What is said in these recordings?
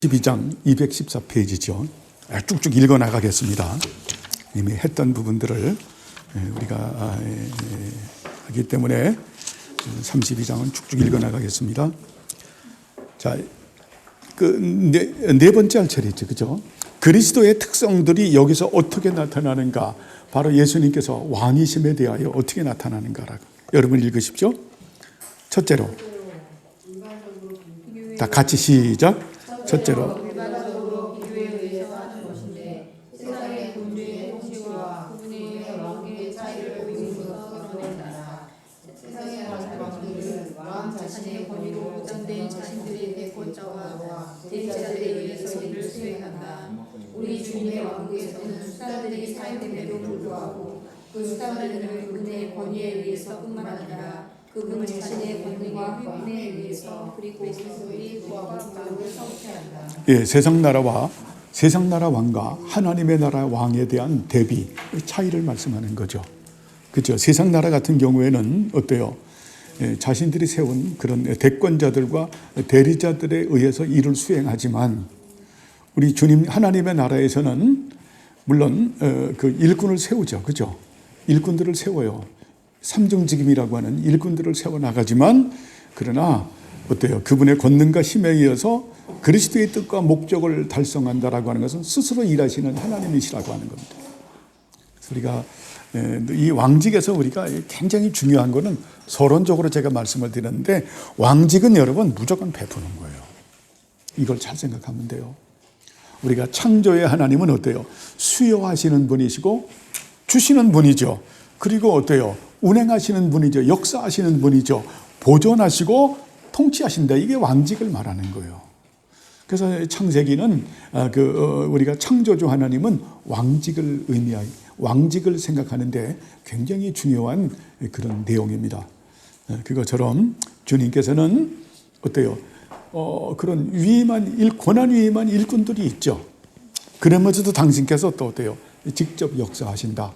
12장 214페이지죠. 쭉쭉 읽어 나가겠습니다. 이미 했던 부분들을 우리가 하기 때문에 32장은 쭉쭉 읽어 나가겠습니다. 자, 네 번째 할 차례죠. 그죠? 그리스도의 특성들이 여기서 어떻게 나타나는가? 바로 예수님께서 왕이심에 대하여 어떻게 나타나는가라고. 여러분 읽으십시오. 첫째로. 다 같이 시작. 첫째로 세상의 군주의 통치와 그분의 왕의 차이를 보이면서 드러낸다. 세상의 왕들은 왕 자신의 권위로 보장된 자신들의 대권자와 대리자들에 의해서 이를 수행한다. 우리 주님의 왕국에서는 수사들이 사용됨에도 불구하고 그 수사들은 그분의 권위에 의해서뿐만 아니라 그분 자신의 권위와 휘분에 의해서 그리고 그리스도의 부활과 부활을 성취한다. 예, 세상 나라 왕과 하나님의 나라 왕에 대한 대비, 차이를 말씀하는 거죠. 그렇죠? 세상 나라 같은 경우에는 어때요? 예, 자신들이 세운 그런 대권자들과 대리자들에 의해서 일을 수행하지만 우리 주님 하나님의 나라에서는 물론 그 일꾼을 세우죠. 그죠? 일꾼들을 세워요. 삼중직임이라고 하는 일꾼들을 세워나가지만 그러나 어때요? 그분의 권능과 힘에 의해서 그리스도의 뜻과 목적을 달성한다라고 하는 것은 스스로 일하시는 하나님이시라고 하는 겁니다. 그래서 우리가 이 왕직에서 우리가 굉장히 중요한 것은 서론적으로 제가 말씀을 드렸는데 왕직은 여러분 무조건 베푸는 거예요. 이걸 잘 생각하면 돼요. 우리가 창조의 하나님은 어때요? 수여하시는 분이시고 주시는 분이죠. 그리고 어때요? 운행하시는 분이죠. 역사하시는 분이죠. 보존하시고 통치하신다. 이게 왕직을 말하는 거예요. 그래서 창세기는 우리가 창조주 하나님은 왕직을 왕직을 생각하는데 굉장히 중요한 그런 내용입니다. 그것처럼 주님께서는 어때요? 그런 권한 위임한 일꾼들이 있죠. 그러면서도 당신께서 또 어때요? 직접 역사하신다.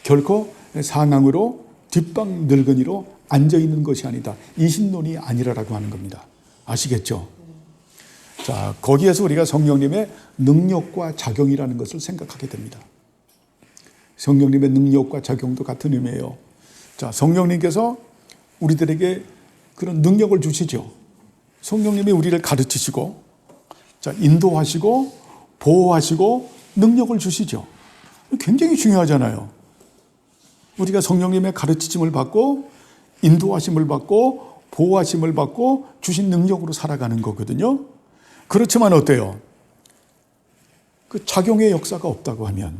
결코 상황으로 뒷방 늙은이로 앉아있는 것이 아니다. 이신론이 아니라라고 하는 겁니다. 아시겠죠? 자, 거기에서 우리가 성령님의 능력과 작용이라는 것을 생각하게 됩니다. 성령님의 능력과 작용도 같은 의미예요. 자, 성령님께서 우리들에게 그런 능력을 주시죠. 성령님이 우리를 가르치시고, 자, 인도하시고, 보호하시고, 능력을 주시죠. 굉장히 중요하잖아요. 우리가 성령님의 가르치심을 받고, 인도하심을 받고, 보호하심을 받고, 주신 능력으로 살아가는 거거든요. 그렇지만 어때요? 그 작용의 역사가 없다고 하면,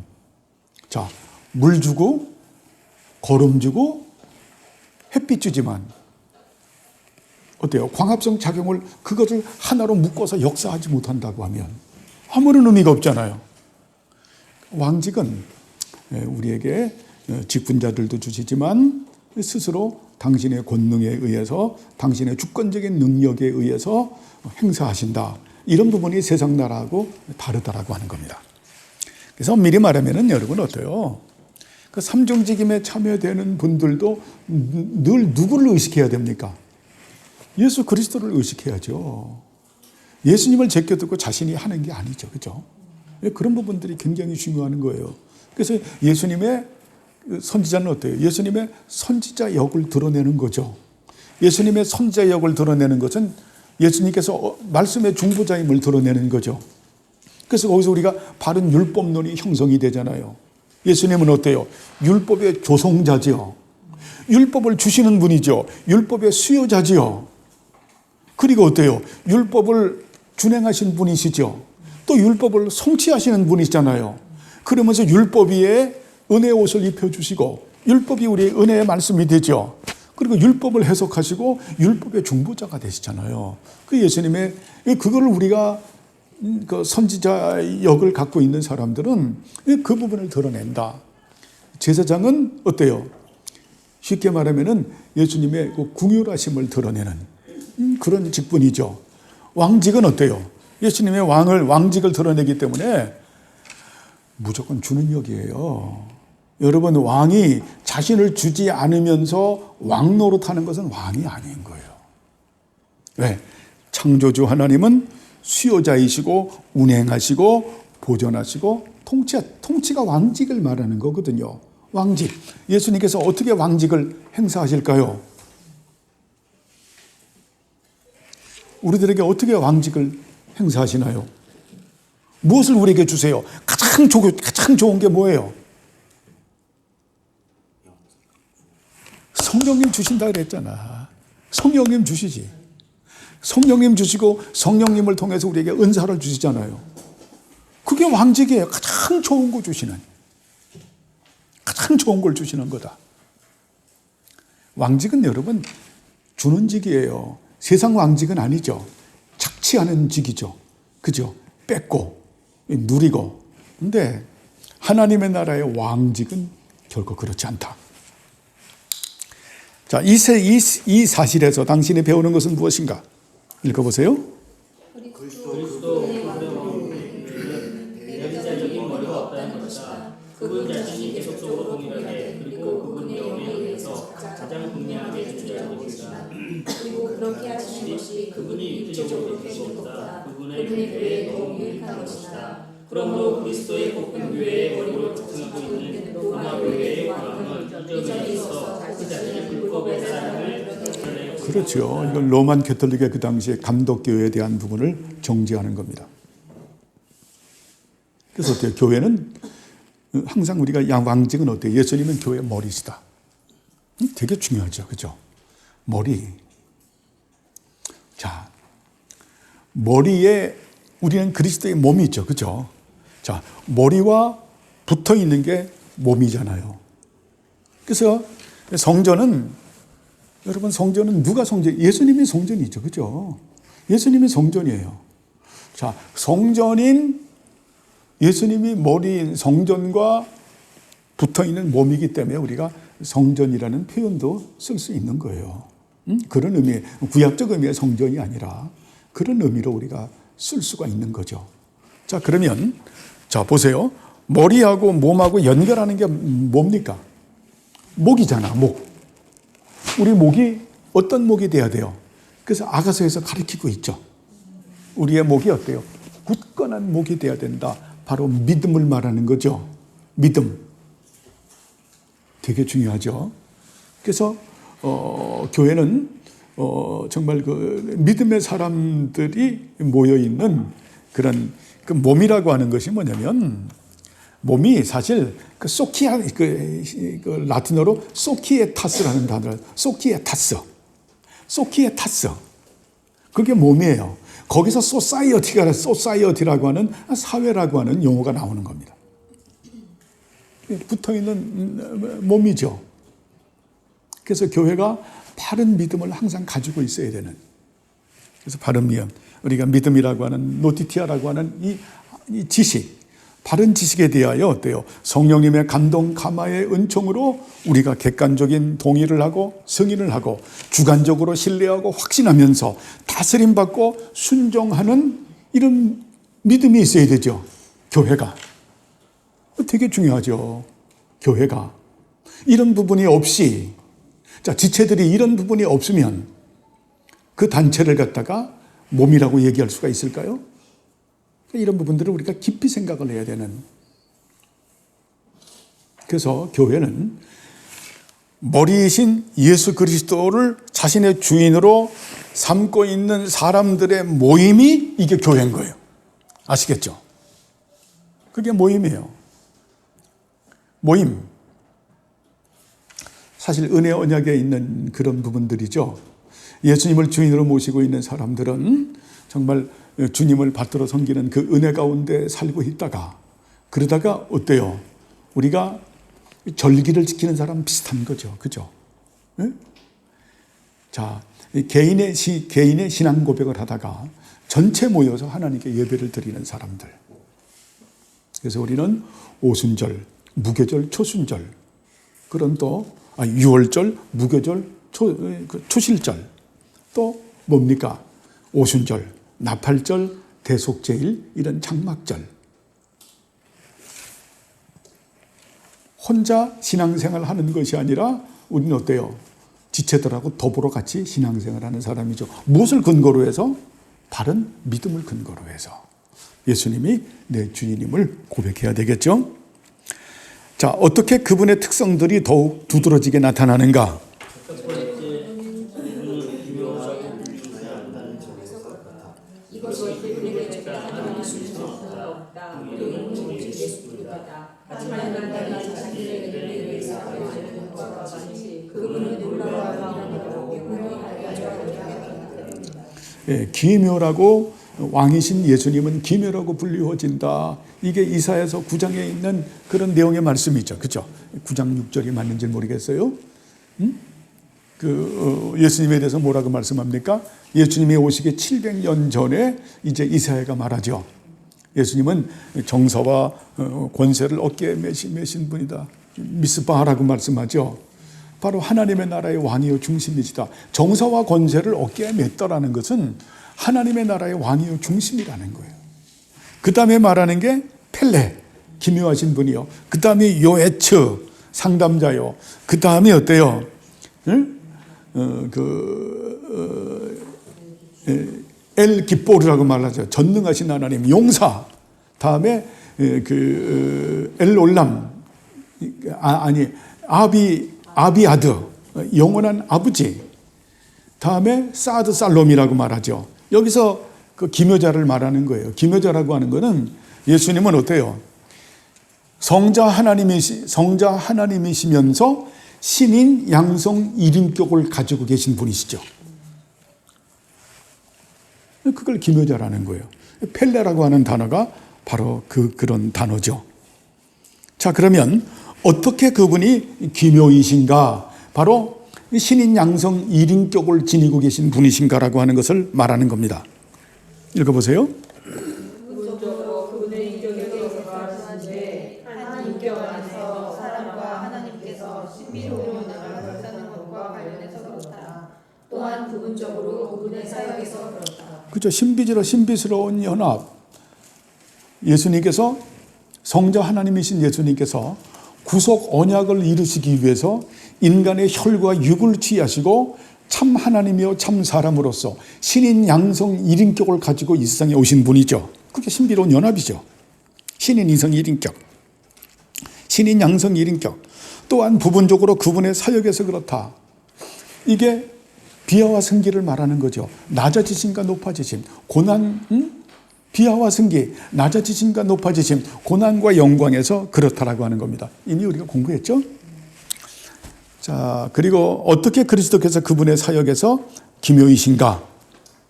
자, 물 주고, 거름 주고, 햇빛 주지만, 어때요? 광합성 작용을 그것을 하나로 묶어서 역사하지 못한다고 하면 아무런 의미가 없잖아요. 왕직은 우리에게 직분자들도 주시지만 스스로 당신의 권능에 의해서 당신의 주권적인 능력에 의해서 행사하신다. 이런 부분이 세상 나라하고 다르다라고 하는 겁니다. 그래서 미리 말하면은 여러분 어때요? 그 삼중직임에 참여되는 분들도 늘 누구를 의식해야 됩니까? 예수 그리스도를 의식해야죠. 예수님을 제껴두고 자신이 하는 게 아니죠. 그죠? 그런 부분들이 굉장히 중요한 거예요. 그래서 예수님의 선지자는 어때요? 예수님의 선지자 역을 드러내는 거죠. 예수님의 선지자 역을 드러내는 것은 예수님께서 말씀의 중보자임을 드러내는 거죠. 그래서 거기서 우리가 바른 율법론이 형성이 되잖아요. 예수님은 어때요? 율법의 조성자지요. 율법을 주시는 분이죠. 율법의 수요자지요. 그리고 어때요? 율법을 준행하신 분이시죠. 또 율법을 성취하시는 분이잖아요. 그러면서 율법 위에 은혜의 옷을 입혀주시고 율법이 우리의 은혜의 말씀이 되죠. 그리고 율법을 해석하시고 율법의 중보자가 되시잖아요. 그 예수님의 그거를 우리가 그 선지자 역을 갖고 있는 사람들은 그 부분을 드러낸다. 제사장은 어때요? 쉽게 말하면은 예수님의 그 궁휼하심을 드러내는 그런 직분이죠. 왕직은 어때요? 예수님의 왕직을 드러내기 때문에 무조건 주는 역이에요. 여러분, 왕이 자신을 주지 않으면서 왕 노릇하는 것은 왕이 아닌 거예요. 왜? 창조주 하나님은 수요자이시고 운행하시고 보존하시고 통치가 왕직을 말하는 거거든요. 왕직. 예수님께서 어떻게 왕직을 행사하실까요? 우리들에게 어떻게 왕직을 행사하시나요? 무엇을 우리에게 주세요? 가장 좋은 게 뭐예요? 성령님 주신다 그랬잖아. 성령님 주시지. 성령님 주시고 성령님을 통해서 우리에게 은사를 주시잖아요. 그게 왕직이에요. 가장 좋은 거 주시는. 가장 좋은 걸 주시는 거다. 왕직은 여러분 주는 직이에요. 세상 왕직은 아니죠. 착취하는 직이죠. 그죠? 뺏고 누리고. 근데 하나님의 나라의 왕직은 결코 그렇지 않다. 자, 이 사실에서 당신이 배우는 것은 무엇인가? 읽어보세요. 대리자적인 머리가 없다는 것이다. 그분 자신이 계속적으로 동일하게 그리고 그분의 영에 의해서 가장 분명하게 존재하는 것이다. 그리고 그렇게 하시는 것이 그분이 육체적으로 계신 것보다 그분의 교회에 더 유익한 것이다. 그러므로 그리스도의 복음 교회의 머리로 특징하고 있는 로마 교회의 왕은 이 점에 있어서 그 자신의 불법의 사랑을 드러내고 그렇죠. 이건 로만 캐톨릭의 그 당시에 감독교회에 대한 부분을 정죄하는 겁니다. 그래서 어때요? 교회는 항상 우리가 왕직은 어때요? 예수님은 교회의 머리시다. 되게 중요하죠. 그죠? 머리. 자, 머리에 우리는 그리스도의 몸이 있죠. 그죠? 자, 머리와 붙어 있는 게 몸이잖아요. 그래서 성전은, 여러분 성전은 누가 성전? 예수님이 성전이죠. 그죠? 예수님이 성전이에요. 자, 성전인 예수님이 머리인 성전과 붙어 있는 몸이기 때문에 우리가 성전이라는 표현도 쓸 수 있는 거예요. 그런 의미, 구약적 의미의 성전이 아니라 그런 의미로 우리가 쓸 수가 있는 거죠. 자, 그러면 자, 보세요. 머리하고 몸하고 연결하는 게 뭡니까? 목이잖아, 목. 우리 목이 어떤 목이 돼야 돼요? 그래서 아가서에서 가르치고 있죠. 우리의 목이 어때요? 굳건한 목이 돼야 된다. 바로 믿음을 말하는 거죠. 믿음. 되게 중요하죠. 그래서 교회는 정말 그 믿음의 사람들이 모여 있는 그런 그 몸이라고 하는 것이 뭐냐면 몸이 사실 그 소키아 그 라틴어로 소키에타스라는 단어를 소키에타스 그게 몸이에요. 거기서 소사이어티라고 하는 사회라고 하는 용어가 나오는 겁니다. 붙어 있는 몸이죠. 그래서 교회가 바른 믿음을 항상 가지고 있어야 되는. 그래서 바른 믿음, 우리가 믿음이라고 하는 노티티아라고 하는 이 지식, 바른 지식에 대하여 어때요? 성령님의 감동, 감화의 은총으로 우리가 객관적인 동의를 하고 승인을 하고 주관적으로 신뢰하고 확신하면서 다스림받고 순종하는 이런 믿음이 있어야 되죠. 교회가. 되게 중요하죠. 교회가. 이런 부분이 없이, 자, 지체들이 이런 부분이 없으면 그 단체를 갖다가 몸이라고 얘기할 수가 있을까요? 이런 부분들을 우리가 깊이 생각을 해야 되는. 그래서 교회는 머리이신 예수 그리스도를 자신의 주인으로 삼고 있는 사람들의 모임이 이게 교회인 거예요. 아시겠죠? 그게 모임이에요. 모임. 사실 은혜 언약에 있는 그런 부분들이죠. 예수님을 주인으로 모시고 있는 사람들은 정말 주님을 받들어 섬기는 그 은혜 가운데 살고 있다가 그러다가 어때요? 우리가 절기를 지키는 사람 비슷한 거죠. 그죠? 네? 자, 개인의 신앙 고백을 하다가 전체 모여서 하나님께 예배를 드리는 사람들. 그래서 우리는 오순절, 무교절, 초순절, 그런 또 유월절, 무교절, 초실절, 또 뭡니까? 오순절, 나팔절, 대속제일, 이런 장막절. 혼자 신앙생활 하는 것이 아니라 우리는 어때요? 지체들하고 더불어 같이 신앙생활 하는 사람이죠. 무엇을 근거로 해서? 바른 믿음을 근거로 해서 예수님이 내 주인임을 고백해야 되겠죠. 자, 어떻게 그분의 특성들이 더욱 두드러지게 나타나는가? 기묘라고, 왕이신 예수님은 기묘라고 불리워진다. 이게 이사야서 9장에 있는 그런 내용의 말씀이죠. 그렇죠? 9장 6절이 맞는지 모르겠어요. 예수님에 대해서 뭐라고 말씀합니까? 예수님이 오시기 700년 전에 이제 이사야가 말하죠. 예수님은 정사와 권세를 어깨에 메신 분이다. 미스바라고 말씀하죠. 바로 하나님의 나라의 왕이요 중심이시다. 정사와 권세를 어깨에 맸다라는 것은 하나님의 나라의 왕이요 중심이라는 거예요. 그 다음에 말하는 게 펠레, 기묘하신 분이요. 그 다음에 요에츠, 상담자요. 그 다음에 어때요? 엘 기뽀르라고 말하죠. 전능하신 하나님, 용사. 다음에 엘 올람, 아비아드, 영원한 아버지. 다음에 사드 살롬이라고 말하죠. 여기서 그 기묘자를 말하는 거예요. 기묘자라고 하는 거는 예수님은 어때요? 성자 하나님이시면서 신인 양성 일인격을 가지고 계신 분이시죠. 그걸 기묘자라는 거예요. 펠레라고 하는 단어가 바로 그런 단어죠. 자, 그러면 어떻게 그분이 기묘이신가? 바로 신인 양성 일인격을 지니고 계신 분이신가라고 하는 것을 말하는 겁니다. 읽어보세요. 기본적으로 그분의 인격에서 말하시는데 한 인격 안에서 사람과 하나님께서 신비로운 연합을 결사하는 것과 관련해서 그렇다. 또한 부분적으로 그분의 사역에서 그렇다. 그렇죠. 신비스러운 연합. 예수님께서, 성자 하나님이신 예수님께서 구속 언약을 이루시기 위해서 인간의 혈과 육을 취하시고 참 하나님이요 참 사람으로서 신인 양성 일인격을 가지고 이 세상에 오신 분이죠. 그게 신비로운 연합이죠. 신인 이성 일인격, 신인 양성 일인격. 또한 부분적으로 그분의 사역에서 그렇다. 이게 비하와 승기를 말하는 거죠. 낮아지심과 높아지심, 고난, 비하와 승기, 낮아지심과 높아지심, 고난과 영광에서 그렇다라고 하는 겁니다. 이미 우리가 공부했죠? 자, 그리고 어떻게 그리스도께서 그분의 사역에서 기묘이신가?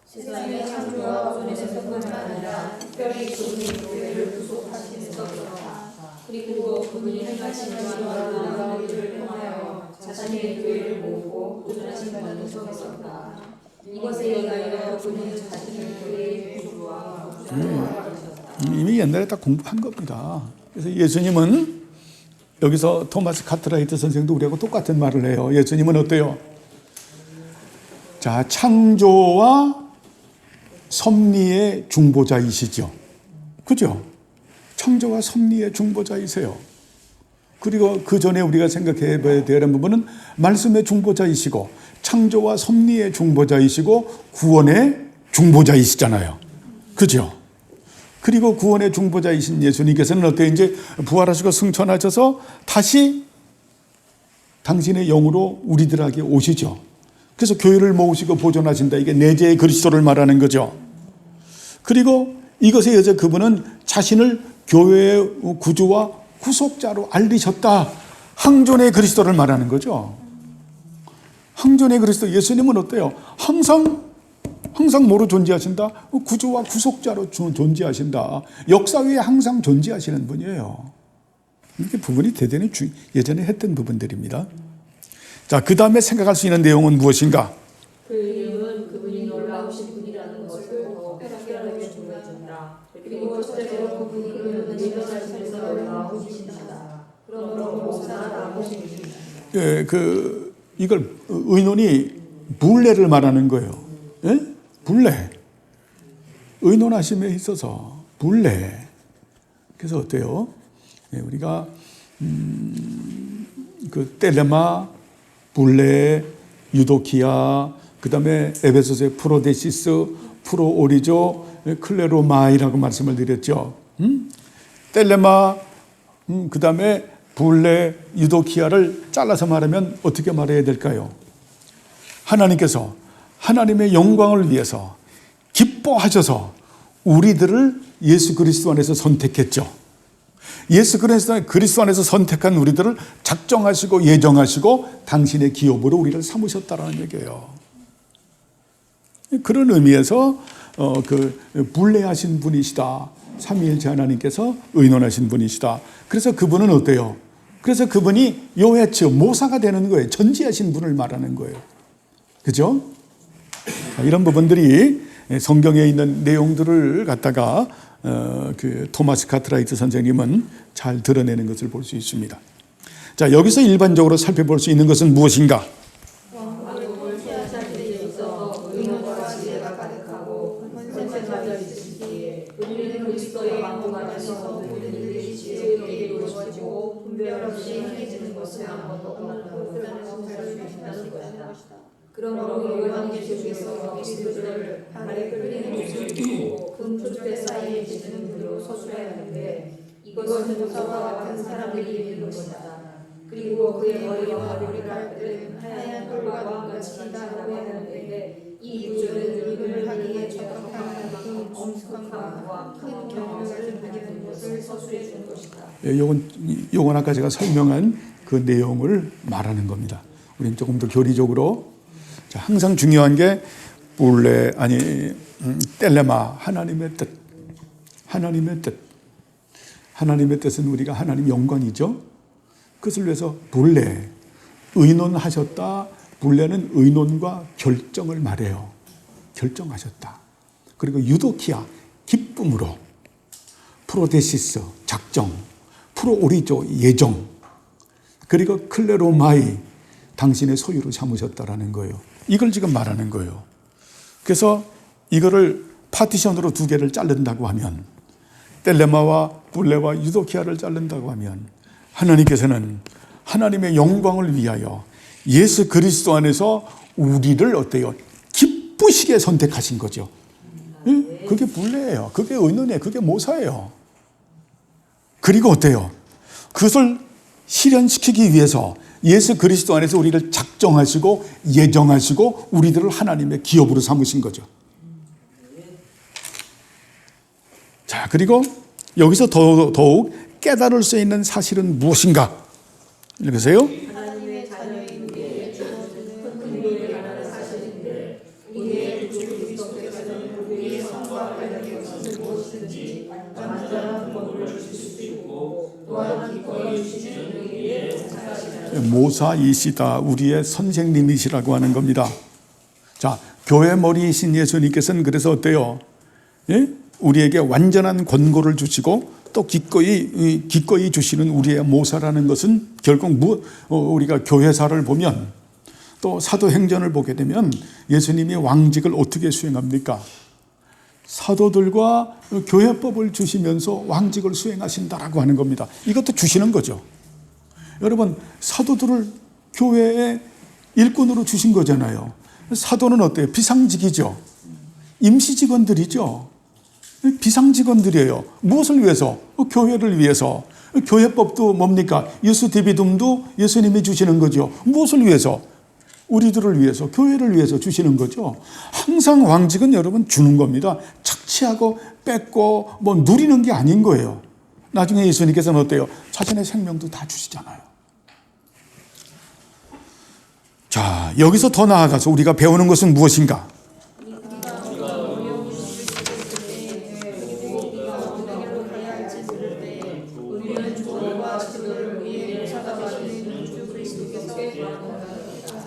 세상의 창조와 구원에서뿐만 아니라 특별히 그분이 교회를 구속하시면서 그렇다. 그리고 그분이 행하신 일과 놀라운 일을 통하여 자신의 교회를 모으고 구원하신 권능에서 그렇다. 이것에 의하여 그분은 자신의 교회의 구주와 이미 옛날에 다 공부한 겁니다. 그래서 예수님은 여기서 토마스 카트라이트 선생도 우리하고 똑같은 말을 해요. 예수님은 어때요? 자, 창조와 섭리의 중보자이시죠. 그죠? 창조와 섭리의 중보자이세요. 그리고 그 전에 우리가 생각해 봐야 되는 부분은 말씀의 중보자이시고 창조와 섭리의 중보자이시고 구원의 중보자이시잖아요. 그죠? 그리고 구원의 중보자이신 예수님께서는 어때요? 이제 부활하시고 승천하셔서 다시 당신의 영으로 우리들에게 오시죠. 그래서 교회를 모으시고 보존하신다. 이게 내재의 그리스도를 말하는 거죠. 그리고 이것에 의해서 그분은 자신을 교회의 구주와 구속자로 알리셨다. 항존의 그리스도를 말하는 거죠. 항존의 그리스도. 예수님은 어때요? 항상 뭐로 존재하신다? 구주와 구속자로 존재하신다. 역사 위에 항상 존재하시는 분이에요. 이게 부분이 대단히 예전에 했던 부분들입니다. 자, 그 다음에 생각할 수 있는 내용은 무엇인가? 그 이름은 그분이 놀라우신 분이라는 것을 더 확실하게 중요해진다. 그리고 첫째로 그분이 그러면 일어나시면서 놀라우시다. 그러므로 목사나 나오신 분이다. 이걸 의논이 물레를 말하는 거예요. 예? 물레. 의논하심에 있어서 물레. 그래서 어때요? 우리가 그 텔레마, 물레, 유도키아, 그 다음에 에베소서의 프로데시스, 프로오리조 클레로마이라고 말씀을 드렸죠. 텔레마, 그 다음에 불레, 유도키아를 잘라서 말하면 어떻게 말해야 될까요? 하나님께서 하나님의 영광을 위해서 기뻐하셔서 우리들을 예수 그리스도 안에서 선택했죠. 예수 그리스도 안에서 선택한 우리들을 작정하시고 예정하시고 당신의 기업으로 우리를 삼으셨다라는 얘기예요. 그런 의미에서 불례하신 분이시다. 삼위일체 하나님께서 의논하신 분이시다. 그래서 그분은 어때요? 그래서 그분이 요헤츠 모사가 되는 거예요. 전지하신 분을 말하는 거예요. 그죠? 이런 부분들이 성경에 있는 내용들을 갖다가 토마스 카트라이트 선생님은 잘 드러내는 것을 볼 수 있습니다. 자, 여기서 일반적으로 살펴볼 수 있는 것은 무엇인가? 그러므로 요한계시록에서 그리스도를 발에 끌리는 옷을 입고 금촛대 사이에 계시는 분으로 서술하였는데 이것은 모사와 같은 사람들이 입는 것이다. 그리고 그의 머리와 머리칼은 하얀 털과 같이 희다라고 하였는데 이 구절은 입을 하기에 적합한 만큼 엄숙한 감과 큰 경험을 가지는 것을 서술해 주는 것이다. 요건 아까 제가 설명한 그 내용을 말하는 겁니다. 우리는 조금 더 교리적으로. 자, 항상 중요한 게 텔레마, 하나님의 뜻. 하나님의 뜻. 하나님의 뜻은 우리가 하나님 영광이죠. 그것을 위해서 불레, 의논하셨다. 불레는 의논과 결정을 말해요. 결정하셨다. 그리고 유도키아, 기쁨으로. 프로데시스, 작정. 프로오리조, 예정. 그리고 클레로마이, 당신의 소유로 삼으셨다라는 거예요. 이걸 지금 말하는 거예요. 그래서 이거를 파티션으로 두 개를 자른다고 하면, 텔레마와 불레와 유도키아를 자른다고 하면 하나님께서는 하나님의 영광을 위하여 예수 그리스도 안에서 우리를 어때요? 기쁘시게 선택하신 거죠. 그게 불레예요. 그게 의논이에요. 그게 모사예요. 그리고 어때요? 그것을 실현시키기 위해서 예수 그리스도 안에서 우리를 작정하시고 예정하시고 우리들을 하나님의 기업으로 삼으신 거죠. 자, 그리고 여기서 더욱 깨달을 수 있는 사실은 무엇인가? 읽으세요. 하나님의 자녀인 우리의 주어지는 근본에 관한 사실인데 우리의 주 그리스도께서는 우리의 성과 관련된 것은 무엇이든지 완전한 권을 주실 수 있고 또한 기꺼이 주시는 우리의 사실이다. 모사이시다. 우리의 선생님이시라고 하는 겁니다. 자, 교회 머리이신 예수님께서는 그래서 어때요? 예? 우리에게 완전한 권고를 주시고 또 기꺼이 주시는 우리의 모사라는 것은 결국 우리가 교회사를 보면 또 사도행전을 보게 되면 예수님이 왕직을 어떻게 수행합니까? 사도들과 교회법을 주시면서 왕직을 수행하신다라고 하는 겁니다. 이것도 주시는 거죠. 여러분, 사도들을 교회의 일꾼으로 주신 거잖아요. 사도는 어때요? 비상직이죠. 임시직원들이죠. 비상직원들이에요. 무엇을 위해서? 교회를 위해서. 교회법도 뭡니까? 예수 디비둠도 예수님이 주시는 거죠. 무엇을 위해서? 우리들을 위해서, 교회를 위해서 주시는 거죠. 항상 왕직은 여러분 주는 겁니다. 착취하고 뺏고 누리는 게 아닌 거예요. 나중에 예수님께서는 어때요? 자신의 생명도 다 주시잖아요. 자, 여기서 더 나아가서 우리가 배우는 것은 무엇인가?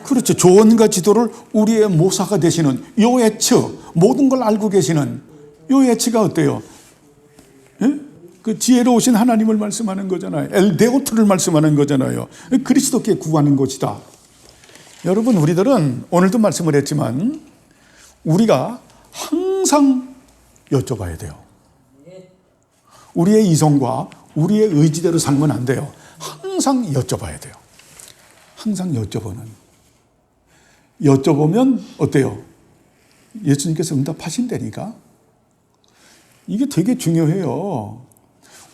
그렇죠. 조언과 지도를 우리의 모사가 되시는 요에츠, 모든 걸 알고 계시는 요에츠가 어때요? 예? 그 지혜로우신 하나님을 말씀하는 거잖아요. 엘데오트를 말씀하는 거잖아요. 그리스도께 구하는 것이다. 여러분, 우리들은 오늘도 말씀을 했지만 우리가 항상 여쭤봐야 돼요. 우리의 이성과 우리의 의지대로 살면 안 돼요. 항상 여쭤봐야 돼요. 항상 여쭤보면 어때요? 예수님께서 응답하신다니까. 이게 되게 중요해요.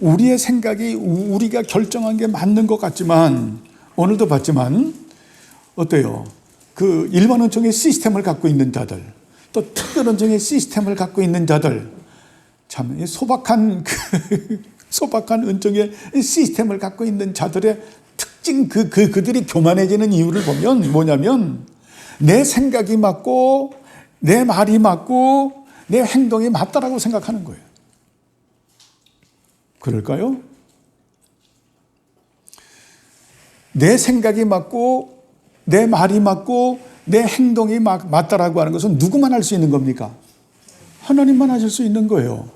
우리의 생각이 우리가 결정한 게 맞는 것 같지만, 오늘도 봤지만 어때요? 그 일반 은총의 시스템을 갖고 있는 자들, 또 특별 은총의 시스템을 갖고 있는 자들, 참 소박한 소박한 은총의 시스템을 갖고 있는 자들의 특징, 그들이 교만해지는 이유를 보면 뭐냐면, 내 생각이 맞고 내 말이 맞고 내 행동이 맞다라고 생각하는 거예요. 그럴까요? 내 생각이 맞고 내 말이 맞고 내 행동이 맞다라고 하는 것은 누구만 할 수 있는 겁니까? 하나님만 하실 수 있는 거예요.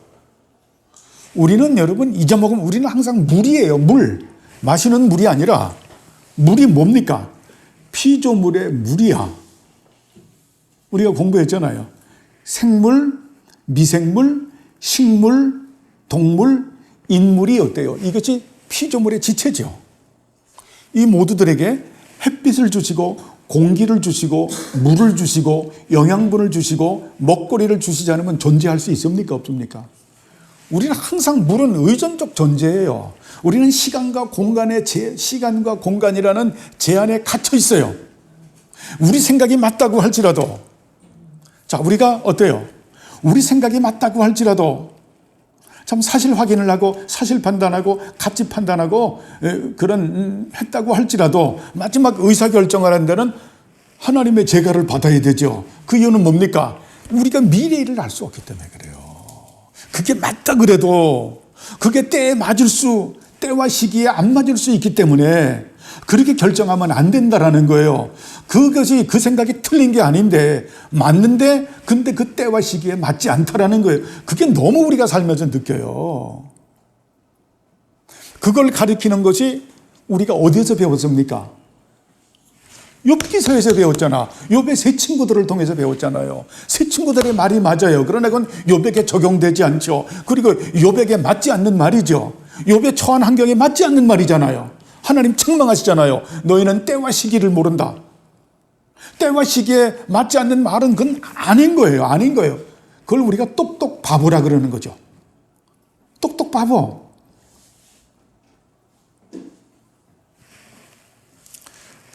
우리는 여러분 잊어먹으면 우리는 항상 물이에요. 물. 마시는 물이 아니라, 물이 뭡니까? 피조물의 물이야. 우리가 공부했잖아요. 생물, 미생물, 식물, 동물, 인물이 어때요? 이것이 피조물의 지체죠. 이 모두들에게 햇빛을 주시고 공기를 주시고 물을 주시고 영양분을 주시고 먹거리를 주시지 않으면 존재할 수 있습니까? 없습니까? 우리는 항상 물은 의존적 존재예요. 우리는 시간과 공간이라는 제한에 갇혀 있어요. 우리 생각이 맞다고 할지라도, 자, 우리가 어때요? 우리 생각이 맞다고 할지라도 참 사실 확인을 하고 사실 판단하고 가치 판단하고 했다고 할지라도 마지막 의사결정을 하는 데는 하나님의 제가를 받아야 되죠. 그 이유는 뭡니까? 우리가 미래일을 알 수 없기 때문에 그래요. 그게 맞다 그래도 그게 때와 시기에 안 맞을 수 있기 때문에 그렇게 결정하면 안 된다라는 거예요. 그것이 그 생각이 틀린 게 아닌데 맞는데 근데 그 때와 시기에 맞지 않다라는 거예요. 그게 너무 우리가 살면서 느껴요. 그걸 가리키는 것이 우리가 어디에서 배웠습니까? 욥기서에서 배웠잖아. 욥의 세 친구들을 통해서 배웠잖아요. 세 친구들의 말이 맞아요. 그러나 그건 욥에게 적용되지 않죠. 그리고 욥에게 맞지 않는 말이죠. 욥의 처한 환경에 맞지 않는 말이잖아요. 하나님 책망하시잖아요. 너희는 때와 시기를 모른다. 때와 시기에 맞지 않는 말은 그건 아닌 거예요. 아닌 거예요. 그걸 우리가 똑똑 바보라 그러는 거죠. 똑똑 바보.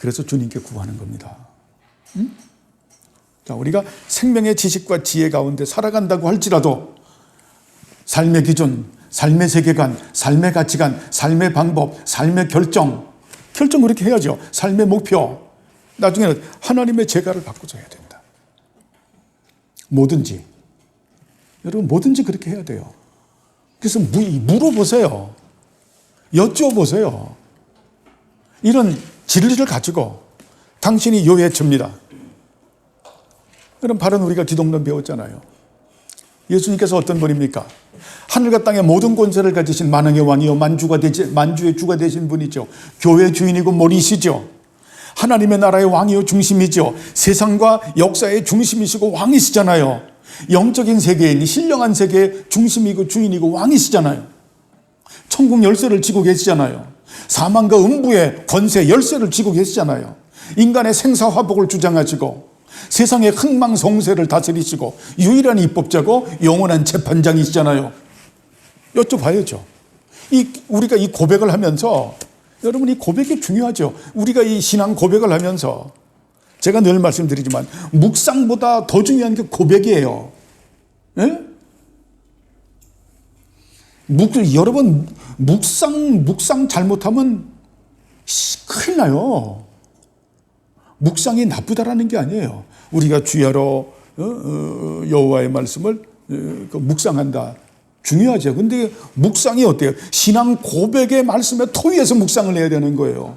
그래서 주님께 구하는 겁니다. 응? 자, 우리가 생명의 지식과 지혜 가운데 살아간다고 할지라도 삶의 기준, 삶의 세계관, 삶의 가치관, 삶의 방법, 삶의 결정 그렇게 해야죠. 삶의 목표. 나중에는 하나님의 제가를 바꾸어야 된다. 뭐든지. 여러분 뭐든지 그렇게 해야 돼요. 그래서 물어보세요. 여쭤보세요. 이런 진리를 가지고 당신이 요해줍니다. 그럼 바로 우리가 기독론 배웠잖아요. 예수님께서 어떤 분입니까? 하늘과 땅의 모든 권세를 가지신 만왕의 왕이요 만주의 주가 되신 분이죠. 교회 주인이고 머리시죠. 하나님의 나라의 왕이요 중심이죠. 세상과 역사의 중심이시고 왕이시잖아요. 영적인 세계인 신령한 세계의 중심이고 주인이고 왕이시잖아요. 천국 열쇠를 쥐고 계시잖아요. 사망과 음부의 권세 열쇠를 쥐고 계시잖아요. 인간의 생사화복을 주장하시고 세상의 흥망성쇠를 다스리시고 유일한 입법자고 영원한 재판장이시잖아요. 여쭤봐야죠. 우리가 이 고백을 하면서, 여러분 이 고백이 중요하죠. 우리가 이 신앙 고백을 하면서 제가 늘 말씀드리지만 묵상보다 더 중요한 게 고백이에요. 예? 여러분 묵상 잘못하면 큰일 나요. 묵상이 나쁘다라는 게 아니에요. 우리가 주야로 여호와의 말씀을 묵상한다. 중요하죠. 근데 묵상이 어때요? 신앙 고백의 말씀에 토의해서 묵상을 해야 되는 거예요.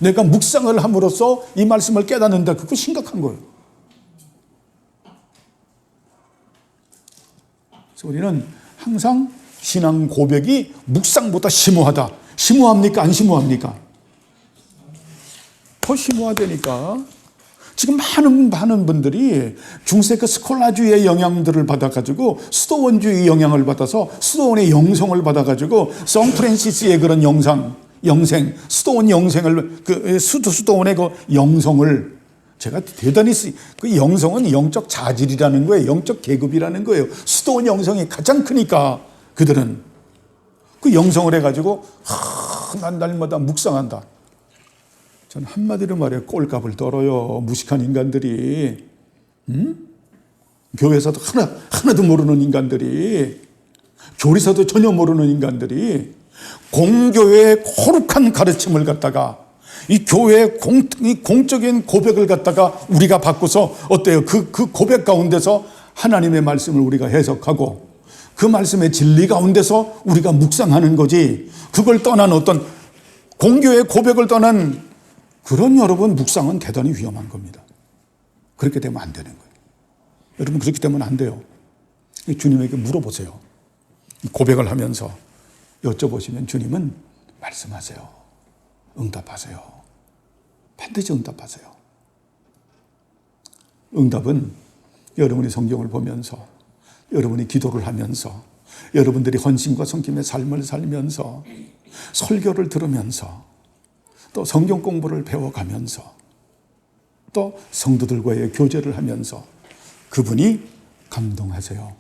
내가 묵상을 함으로써 이 말씀을 깨닫는다. 그거 심각한 거예요. 그래서 우리는 항상 신앙 고백이 묵상보다 심오하다. 심오합니까? 안 심오합니까? 더 심오하다니까. 지금 많은 분들이 중세 그 스콜라주의의 영향들을 받아가지고 수도원주의 영향을 받아서 수도원의 영성을 받아가지고 성프랜시스의 그런 영생, 수도원 영생을 수도원의 그 영성을 제가 대단히 그 영성은 영적 자질이라는 거예요. 영적 계급이라는 거예요. 수도원 영성이 가장 크니까 그들은 그 영성을 해가지고 난 날마다 묵상한다. 저는 한마디로 말해요. 꼴값을 떨어요. 무식한 인간들이. 교회에서도 하나도 모르는 인간들이, 교리서도 전혀 모르는 인간들이 공교회의 거룩한 가르침을 갖다가 이 교회의 공적인 고백을 갖다가 우리가 바꿔서 어때요? 그 고백 가운데서 하나님의 말씀을 우리가 해석하고 그 말씀의 진리 가운데서 우리가 묵상하는 거지, 그걸 떠난 어떤 공교의 고백을 떠난 그런 여러분 묵상은 대단히 위험한 겁니다. 그렇게 되면 안 되는 거예요. 여러분 그렇게 되면 안 돼요. 주님에게 물어보세요. 고백을 하면서 여쭤보시면 주님은 말씀하세요. 응답하세요. 반드시 응답하세요. 응답은 여러분이 성경을 보면서, 여러분이 기도를 하면서, 여러분들이 헌신과 섬김의 삶을 살면서, 설교를 들으면서, 또 성경 공부를 배워가면서, 또 성도들과의 교제를 하면서 그분이 감동하세요.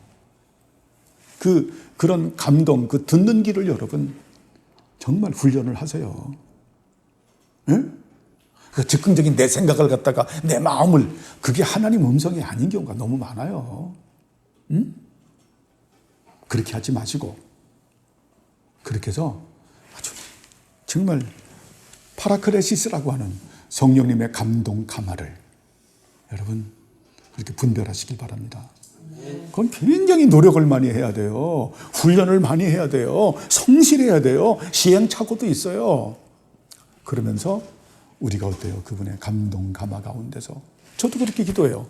그런 감동, 그 듣는 길을 여러분 정말 훈련을 하세요. 응? 그 즉흥적인 내 생각을 갖다가, 내 마음을, 그게 하나님 음성이 아닌 경우가 너무 많아요. 응? 그렇게 하지 마시고, 그렇게 해서 아주 정말 파라크레시스라고 하는 성령님의 감동 가마를 여러분 그렇게 분별하시길 바랍니다. 그건 굉장히 노력을 많이 해야 돼요. 훈련을 많이 해야 돼요. 성실해야 돼요. 시행착오도 있어요. 그러면서 우리가 어때요? 그분의 감동 가마 가운데서. 저도 그렇게 기도해요.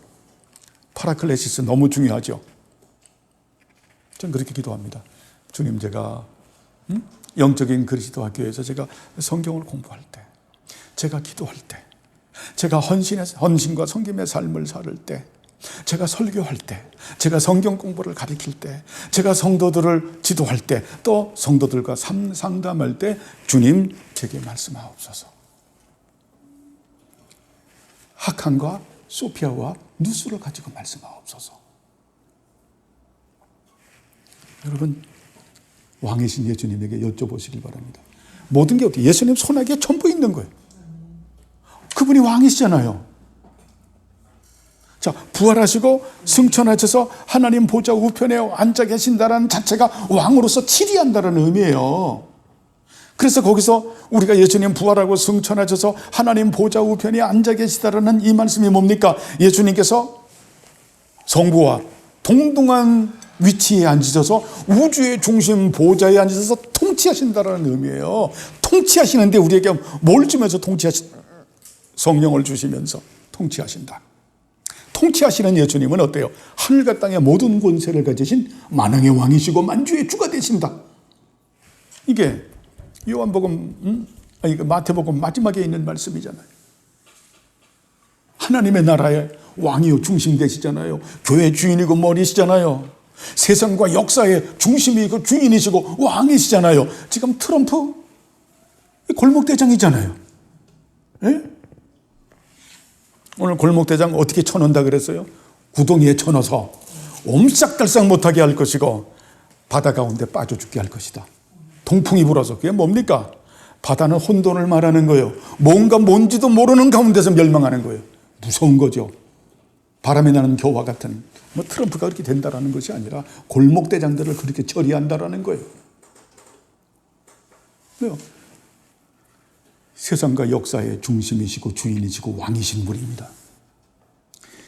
파라클레시스 너무 중요하죠. 전 그렇게 기도합니다. 주님, 제가 영적인 그리스도 학교에서 제가 성경을 공부할 때, 제가 기도할 때, 제가 헌신과 섬김의 삶을 살을 때, 제가 설교할 때, 제가 성경 공부를 가르칠 때, 제가 성도들을 지도할 때, 또 성도들과 상담할 때 주님 제게 말씀하옵소서. 학한과 소피아와 누수를 가지고 말씀하옵소서. 여러분, 왕이신 예수님에게 여쭤보시길 바랍니다. 모든 게 어떻게 예수님 손아귀에 전부 있는 거예요. 그분이 왕이시잖아요. 자, 부활하시고 승천하셔서 하나님 보좌 우편에 앉아 계신다는 자체가 왕으로서 치리한다는 의미예요. 그래서 거기서 우리가 예수님 부활하고 승천하셔서 하나님 보좌 우편에 앉아 계시다라는 이 말씀이 뭡니까? 예수님께서 성부와 동등한 위치에 앉으셔서 우주의 중심 보좌에 앉으셔서 통치하신다라는 의미예요. 통치하시는데 우리에게 뭘 주면서 성령을 주시면서 통치하신다. 통치하시는 예수님은 어때요? 하늘과 땅의 모든 권세를 가지신 만왕의 왕이시고 만주의 주가 되신다. 이게 요한복음, 마태복음 마지막에 있는 말씀이잖아요. 하나님의 나라의 왕이요 중심 되시잖아요. 교회 주인이고 머리시잖아요. 세상과 역사의 중심이고 주인이시고 왕이시잖아요. 지금 트럼프 골목대장이잖아요. 예? 오늘 골목대장 어떻게 쳐놓는다 그랬어요? 구덩이에 쳐넣어서 옴싹달싹 못하게 할 것이고 바다 가운데 빠져 죽게 할 것이다. 동풍이 불어서. 그게 뭡니까? 바다는 혼돈을 말하는 거예요. 뭔지도 모르는 가운데서 멸망하는 거예요. 무서운 거죠. 바람에 나는 겨와 같은, 트럼프가 그렇게 된다라는 것이 아니라 골목대장들을 그렇게 처리한다라는 거예요. 왜요? 세상과 역사의 중심이시고 주인이시고 왕이신 분입니다.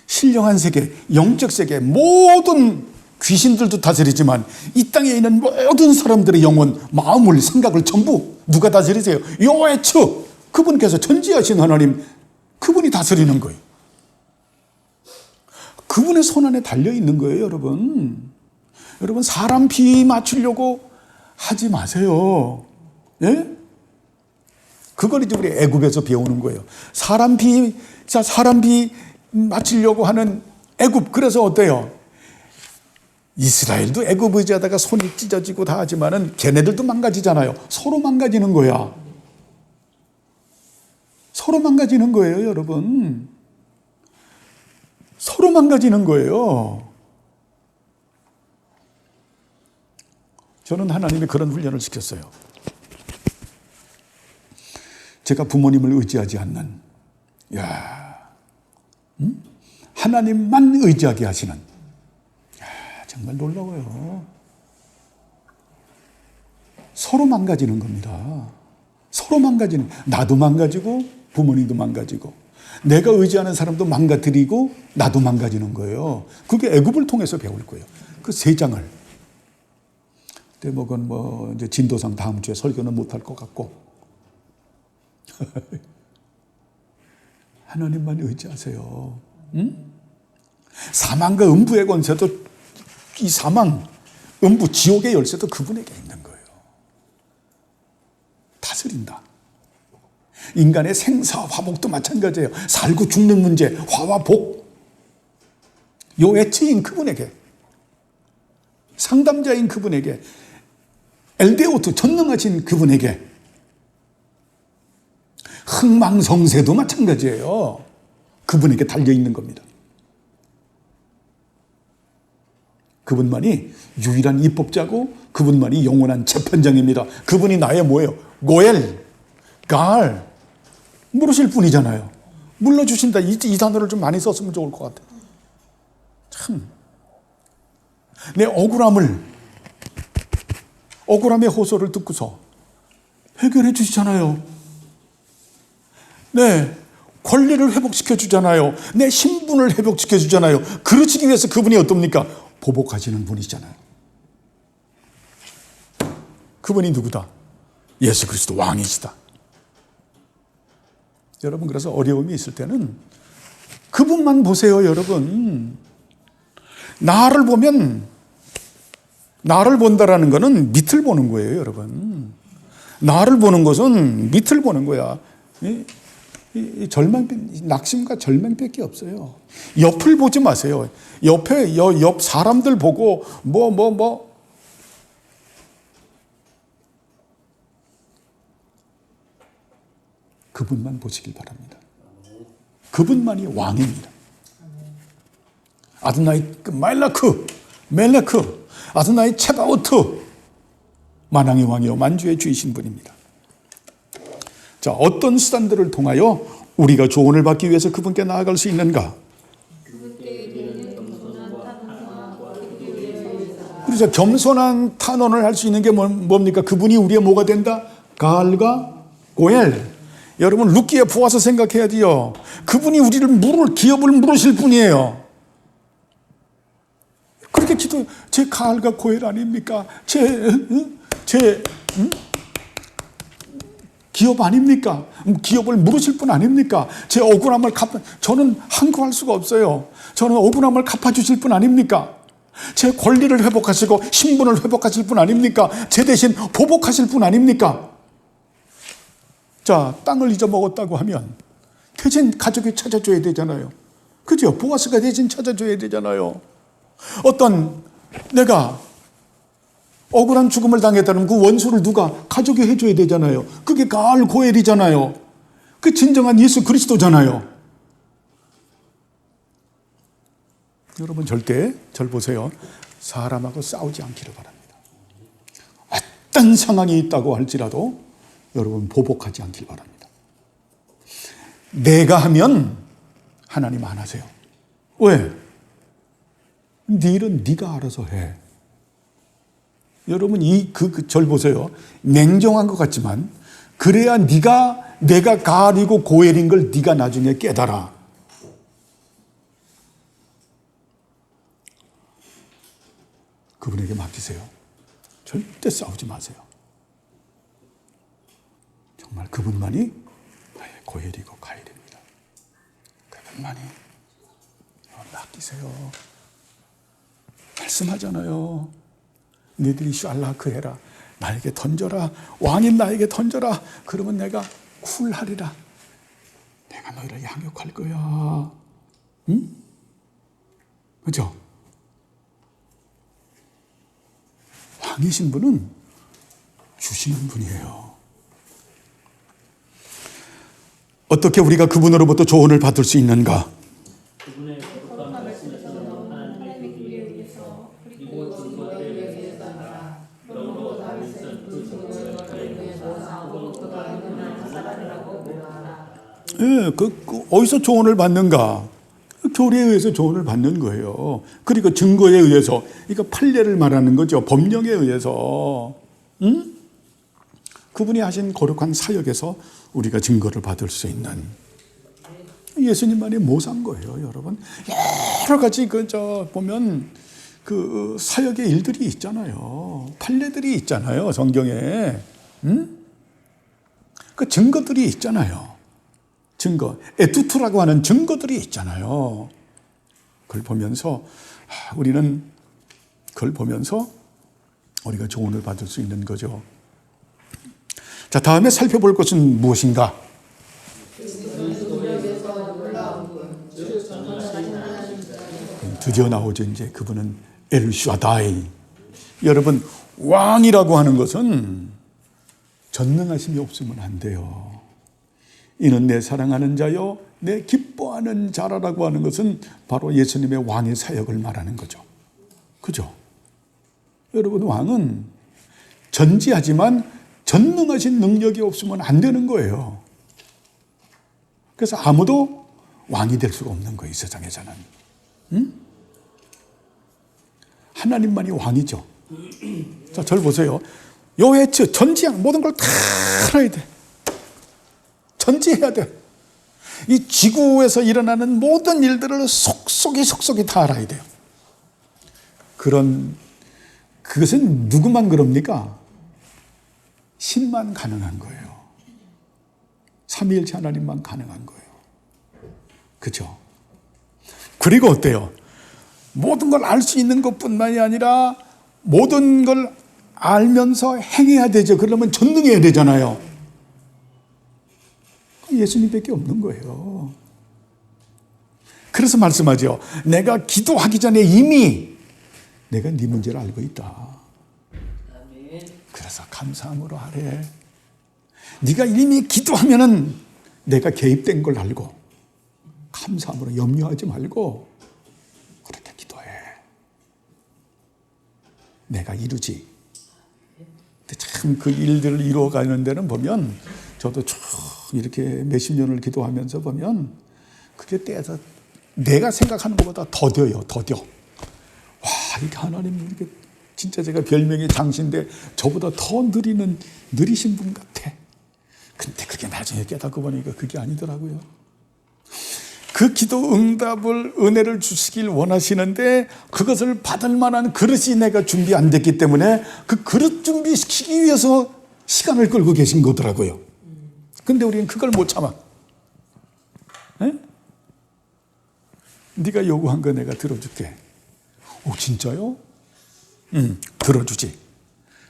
신령한 세계, 영적 세계, 모든 귀신들도 다스리지만 이 땅에 있는 모든 사람들의 영혼, 마음을, 생각을 전부 누가 다스리세요? 여호와의 측, 그분께서 전지하신 하나님, 그분이 다스리는 거예요. 그분의 손 안에 달려있는 거예요, 여러분. 여러분, 사람 비 맞추려고 하지 마세요. 예? 그걸 이제 우리 애굽에서 배우는 거예요. 사람 비 맞추려고 하는 애굽. 그래서 어때요? 이스라엘도 애굽 의지하다가 손이 찢어지고 다 하지만은 걔네들도 망가지잖아요. 서로 망가지는 거야. 서로 망가지는 거예요, 여러분. 서로 망가지는 거예요. 저는 하나님이 그런 훈련을 시켰어요. 제가 부모님을 의지하지 않는, 하나님만 의지하게 하시는, 정말 놀라워요. 서로 망가지는 겁니다. 서로 망가지는, 나도 망가지고 부모님도 망가지고 내가 의지하는 사람도 망가뜨리고 나도 망가지는 거예요. 그게 애굽을 통해서 배울 거예요. 그 세 장을. 대목은 이제 진도상 다음 주에 설교는 못할 것 같고 하나님만 의지하세요. 사망과 음부의 권세도, 이 사망, 음부, 지옥의 열쇠도 그분에게 있는 거예요. 다스린다. 인간의 생사 화복도 마찬가지예요. 살고 죽는 문제, 화와 복, 요 애치인 그분에게, 상담자인 그분에게, 엘데오트 전능하신 그분에게, 흥망성쇠도 마찬가지예요. 그분에게 달려있는 겁니다. 그분만이 유일한 입법자고 그분만이 영원한 재판장입니다. 그분이 나의 뭐예요? 고엘, 갈, 물으실 분이잖아요. 물러주신다. 이 단어를 좀 많이 썼으면 좋을 것 같아요. 참, 내 억울함의 호소를 듣고서 해결해 주시잖아요. 네, 권리를 회복시켜 주잖아요. 내 신분을 회복시켜 주잖아요. 그러시기 위해서 그분이 어떻습니까? 보복하시는 분이잖아요. 그분이 누구다? 예수 그리스도 왕이시다. 여러분, 그래서 어려움이 있을 때는 그분만 보세요, 여러분. 나를 본다라는 것은 밑을 보는 거예요, 여러분. 나를 보는 것은 밑을 보는 거야. 낙심과 절망밖에 없어요. 옆을 보지 마세요. 옆 사람들 보고 그분만 보시길 바랍니다. 그분만이 왕입니다. 아드나이 멜라크, 아드나이 체바오트, 만왕의 왕이요 만주의 주이신 분입니다. 자, 어떤 수단들을 통하여 우리가 조언을 받기 위해서 그분께 나아갈 수 있는가? 그래서 겸손한 탄원을 할 수 있는 게 뭡니까? 그분이 우리의 뭐가 된다? 가알과 고엘. 여러분, 룻기에 보아서 생각해야 돼요. 그분이 우리를 기업을 물으실 분이에요. 그렇게 기도해요. 제 가알과 고엘 아닙니까? 제 기업 아닙니까? 기업을 물으실 분 아닙니까? 제 억울함을 저는 한구할 수가 없어요. 저는 억울함을 갚아주실 분 아닙니까? 제 권리를 회복하시고 신분을 회복하실 분 아닙니까? 제 대신 보복하실 분 아닙니까? 자, 땅을 잊어먹었다고 하면 대신 가족이 찾아줘야 되잖아요. 그죠? 보아스가 대신 찾아줘야 되잖아요. 어떤 내가 억울한 죽음을 당했다는 그 원수를 누가 가족이 해줘야 되잖아요. 그게 가알 고엘이잖아요. 그 진정한 예수 그리스도잖아요. 여러분, 절대 절 보세요. 사람하고 싸우지 않기를 바랍니다. 어떤 상황이 있다고 할지라도 여러분 보복하지 않길 바랍니다. 내가 하면 하나님 안 하세요. 왜? 네 일은 네가 알아서 해. 여러분, 절 보세요. 냉정한 것 같지만 그래야 내가 가알이고 고엘인 걸 네가 나중에 깨달아. 그분에게 맡기세요. 절대 싸우지 마세요. 정말 그분만이 나의 고엘이고 가엘입니다. 그분만이 맡기세요. 말씀하잖아요. 너희들이 샬라크 해라. 나에게 던져라. 왕인 나에게 던져라. 그러면 내가 쿨하리라. 내가 너희를 양육할 거야. 응? 그죠? 왕이신 분은 주시는 분이에요. 어떻게 우리가 그분으로부터 조언을 받을 수 있는가? 예, 어디서 조언을 받는가? 교리에 의해서 조언을 받는 거예요. 그리고 증거에 의해서, 이거 판례를 말하는 거죠. 법령에 의해서. 그분이 하신 거룩한 사역에서 우리가 증거를 받을 수 있는 예수님만이 모사인 거예요, 여러분. 여러 가지 보면 그 사역의 일들이 있잖아요. 판례들이 있잖아요, 성경에. 그 증거들이 있잖아요. 증거, 에투투라고 하는 증거들이 있잖아요. 그걸 보면서 우리는 그걸 보면서 우리가 조언을 받을 수 있는 거죠. 자, 다음에 살펴볼 것은 무엇인가? 드디어 나오죠. 이제 그분은 엘샤다이. 여러분, 왕이라고 하는 것은 전능하심이 없으면 안 돼요. 이는 내 사랑하는 자요 내 기뻐하는 자라라고 하는 것은 바로 예수님의 왕의 사역을 말하는 거죠. 그죠? 여러분, 왕은 전지하지만 전능하신 능력이 없으면 안 되는 거예요. 그래서 아무도 왕이 될 수가 없는 거예요, 이 세상에서는. 하나님만이 왕이죠. 자, 저를 보세요. 요해츠 전지양 모든 걸 다 알아야 돼. 전지해야 돼. 이 지구에서 일어나는 모든 일들을 속속이 다 알아야 돼요. 그것은 누구만 그럽니까? 신만 가능한 거예요. 삼위일체 하나님만 가능한 거예요. 그죠? 그리고 어때요? 모든 걸 알 수 있는 것뿐만이 아니라 모든 걸 알면서 행해야 되죠. 그러면 전능해야 되잖아요. 예수님밖에 없는 거예요. 그래서 말씀하죠. 내가 기도하기 전에 이미 내가 네 문제를 알고 있다. 그래서 감사함으로 하래. 네가 이미 기도하면은 내가 개입된 걸 알고 감사함으로 염려하지 말고 그렇게 기도해. 내가 이루지. 참 그 일들을 이루어가는 데는 보면 저도 쭉 이렇게 몇십 년을 기도하면서 보면 그게 때에서 내가 생각하는 것보다 더뎌요. 더뎌. 와, 이게 하나님 이렇게 진짜 제가 별명이 장신데 저보다 더 느리신 분 같아. 근데 그게 나중에 깨닫고 보니까 그게 아니더라고요. 그 기도 응답을 은혜를 주시길 원하시는데 그것을 받을 만한 그릇이 내가 준비 안 됐기 때문에 그 그릇 준비시키기 위해서 시간을 끌고 계신 거더라고요. 근데 우리는 그걸 못 참아. 에? 네가 요구한 거 내가 들어줄게. 오, 진짜요? 들어주지.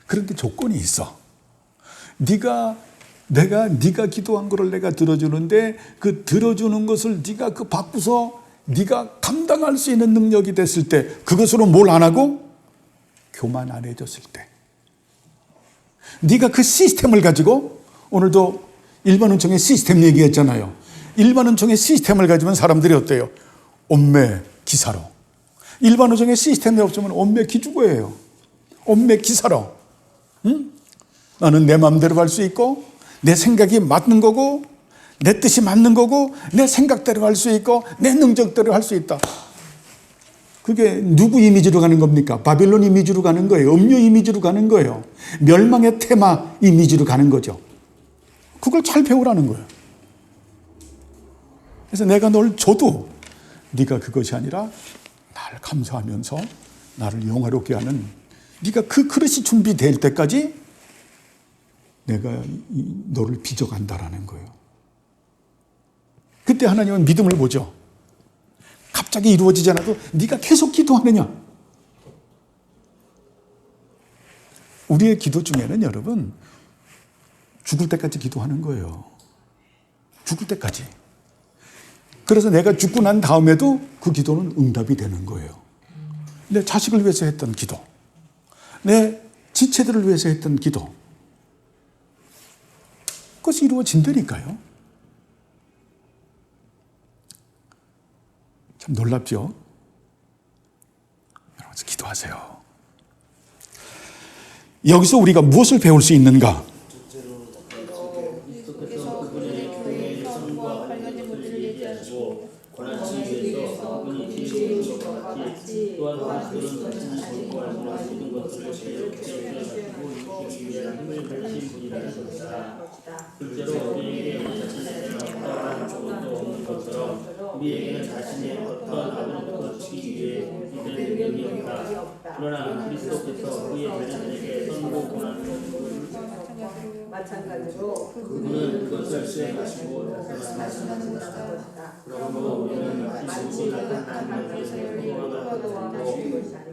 그런데 조건이 있어. 네가 기도한 거를 내가 들어주는데 그 들어주는 것을 네가 그 바꾸서 네가 감당할 수 있는 능력이 됐을 때 그것으로 뭘 안 하고 교만 안 해줬을 때 네가 그 시스템을 가지고 오늘도 일반은총의 시스템 얘기했잖아요. 일반은총의 시스템을 가지면 사람들이 어때요? 옴매 기사로. 일반은총의 시스템이 없으면 옴매 기주고예요. 옴매 기사로. 응? 나는 내 마음대로 할 수 있고 내 생각이 맞는 거고 내 뜻이 맞는 거고 내 생각대로 할 수 있고 내 능력대로 할 수 있다. 그게 누구 이미지로 가는 겁니까? 바빌론 이미지로 가는 거예요. 음료 이미지로 가는 거예요. 멸망의 테마 이미지로 가는 거죠. 그걸 잘 배우라는 거예요. 그래서 내가 널 줘도 네가 그것이 아니라 나를 감사하면서 나를 영화롭게 하는 네가 그 그릇이 준비될 때까지 내가 너를 빚어간다라는 거예요. 그때 하나님은 믿음을 보죠. 갑자기 이루어지지 않아도 네가 계속 기도하느냐. 우리의 기도 중에는 여러분 죽을 때까지 기도하는 거예요. 죽을 때까지. 그래서 내가 죽고 난 다음에도 그 기도는 응답이 되는 거예요. 내 자식을 위해서 했던 기도, 내 지체들을 위해서 했던 기도, 그것이 이루어진다니까요. 참 놀랍죠? 여러분, 기도하세요. 여기서 우리가 무엇을 배울 수 있는가? 예수께서 그분의 교회의 성과 관련 하나님을 멸신 분이라는 것이다. 둘째로 우리에게 자신의 어떠한 조건도 없는 것처럼 우리에게는 자신의 어떤 아무것도 주기 위해 이들 능력이 없다. 그러나 그리스도께서 그의 자녀들에게 선고 권하는 마찬가지로 그분은 그것을 수행하시고 달성하시는 것이다. 그러므로 우리는 마치 하나님의 선고와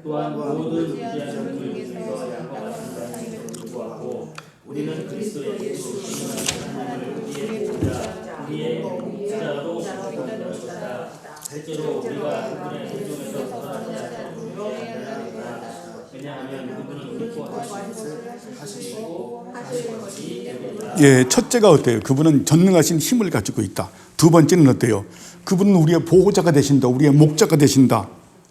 또한 모든 무지한 것을 중에서 양보하신다는 불구하고 우리는 그리스도에게 하나님을 우리의 보호자, 우리의 목자로 있다는 것이다. 실제로 우리가 그분의 의중에서 벗어나지 않도록 왜냐하면 그분은 기뻐하시고 하시는 것이 되겠다. 예, 첫째가 어때요? 그분은 전능하신 힘을 가지고 있다. 두 번째는 어때요? 그분은 우리의 보호자가 되신다. 우리의 목자가 되신다.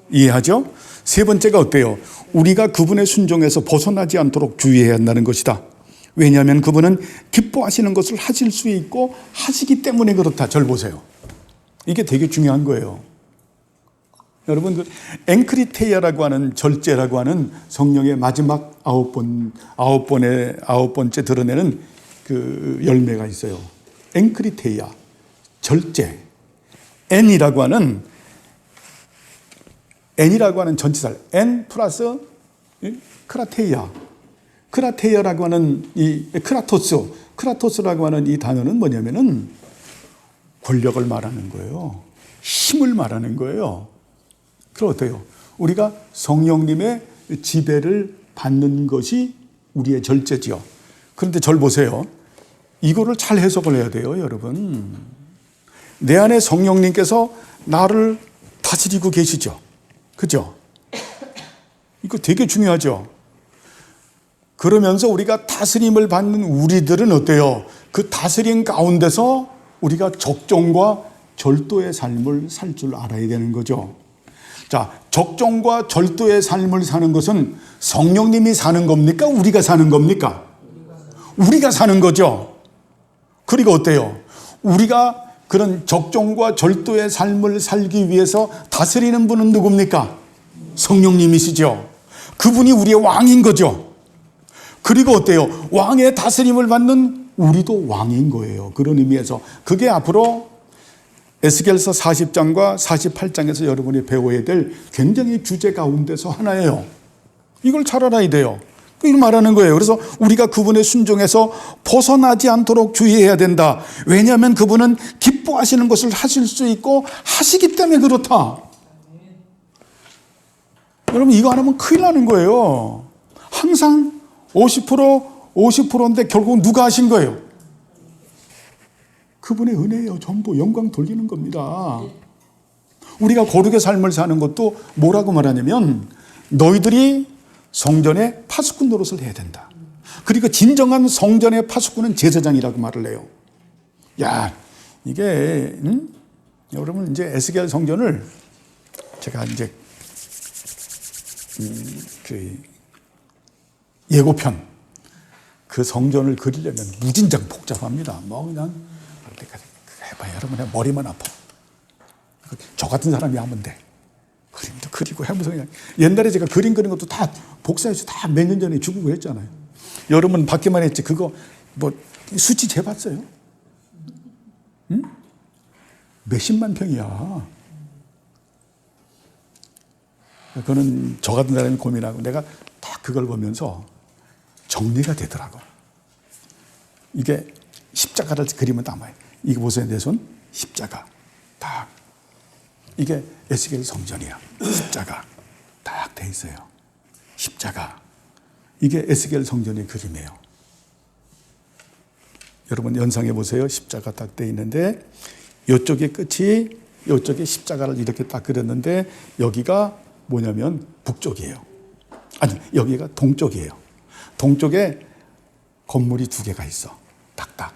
이해하죠? 세 번째가 어때요? 우리가 그분의 순종에서 벗어나지 않도록 주의해야 한다는 것이다. 왜냐하면 그분은 기뻐하시는 것을 하실 수 있고 하시기 때문에 그렇다. 절 보세요. 이게 되게 중요한 거예요. 여러분, 그 앵크리테이아라고 하는 절제라고 하는 성령의 마지막 아홉 번째 드러내는 그 열매가 있어요. 앵크리테이아, 절제. N이라고 하는 전치살, N 플러스 크라테이아. 크라테이아라고 하는 이 크라토스라고 하는 이 단어는 뭐냐면은 권력을 말하는 거예요. 힘을 말하는 거예요. 그럼 어때요? 우리가 성령님의 지배를 받는 것이 우리의 절제지요. 그런데 절 보세요. 이거를 잘 해석을 해야 돼요, 여러분. 내 안에 성령님께서 나를 다스리고 계시죠. 그죠? 이거 되게 중요하죠. 그러면서 우리가 다스림을 받는 우리들은 어때요? 그 다스림 가운데서 우리가 적정과 절도의 삶을 살 줄 알아야 되는 거죠. 자, 적정과 절도의 삶을 사는 것은 성령님이 사는 겁니까? 우리가 사는 겁니까? 우리가 사는 거죠. 그리고 어때요? 우리가 그런 적정과 절도의 삶을 살기 위해서 다스리는 분은 누굽니까? 성령님이시죠. 그분이 우리의 왕인 거죠. 그리고 어때요? 왕의 다스림을 받는 우리도 왕인 거예요. 그런 의미에서 그게 앞으로 에스겔서 40장과 48장에서 여러분이 배워야 될 굉장히 주제 가운데서 하나예요. 이걸 잘 알아야 돼요. 이걸 말하는 거예요. 그래서 우리가 그분의 순종에서 벗어나지 않도록 주의해야 된다. 왜냐하면 그분은 기뻐하시는 것을 하실 수 있고 하시기 때문에 그렇다. 여러분, 이거 안 하면 큰일 나는 거예요. 항상 50%인데 결국 누가 하신 거예요? 그분의 은혜예요. 전부 영광 돌리는 겁니다. 우리가 거룩의 삶을 사는 것도 뭐라고 말하냐면 너희들이 성전의 파수꾼 노릇을 해야 된다. 그리고 진정한 성전의 파수꾼은 제사장이라고 말을 해요. 야, 이게 여러분 이제 에스겔 성전을 제가 이제 그 예고편 그 성전을 그리려면 무진장 복잡합니다. 뭐 그냥 해봐요. 여러분의 머리만 아파. 저 같은 사람이 하면 돼. 그림도 그리고 하면서 그냥 옛날에 제가 그림 그리는 것도 다 복사해서 다 몇 년 전에 주고 그랬잖아요. 여러분 받기만 했지 그거 뭐 수치 재봤어요? 응? 몇십만 평이야. 그거는 저 같은 사람이 고민하고 내가 딱 그걸 보면서 정리가 되더라고. 이게 십자가를 그리면 담아요. 이거 보세요. 내 손 십자가 딱. 이게 에스겔 성전이야. 십자가 딱 돼 있어요. 십자가. 이게 에스겔 성전의 그림이에요. 여러분 연상해 보세요. 십자가 딱 돼 있는데 이쪽의 끝이 이쪽에 십자가를 이렇게 딱 그렸는데 여기가 뭐냐면 북쪽이에요. 아니 여기가 동쪽이에요. 동쪽에 건물이 두 개가 있어. 딱딱.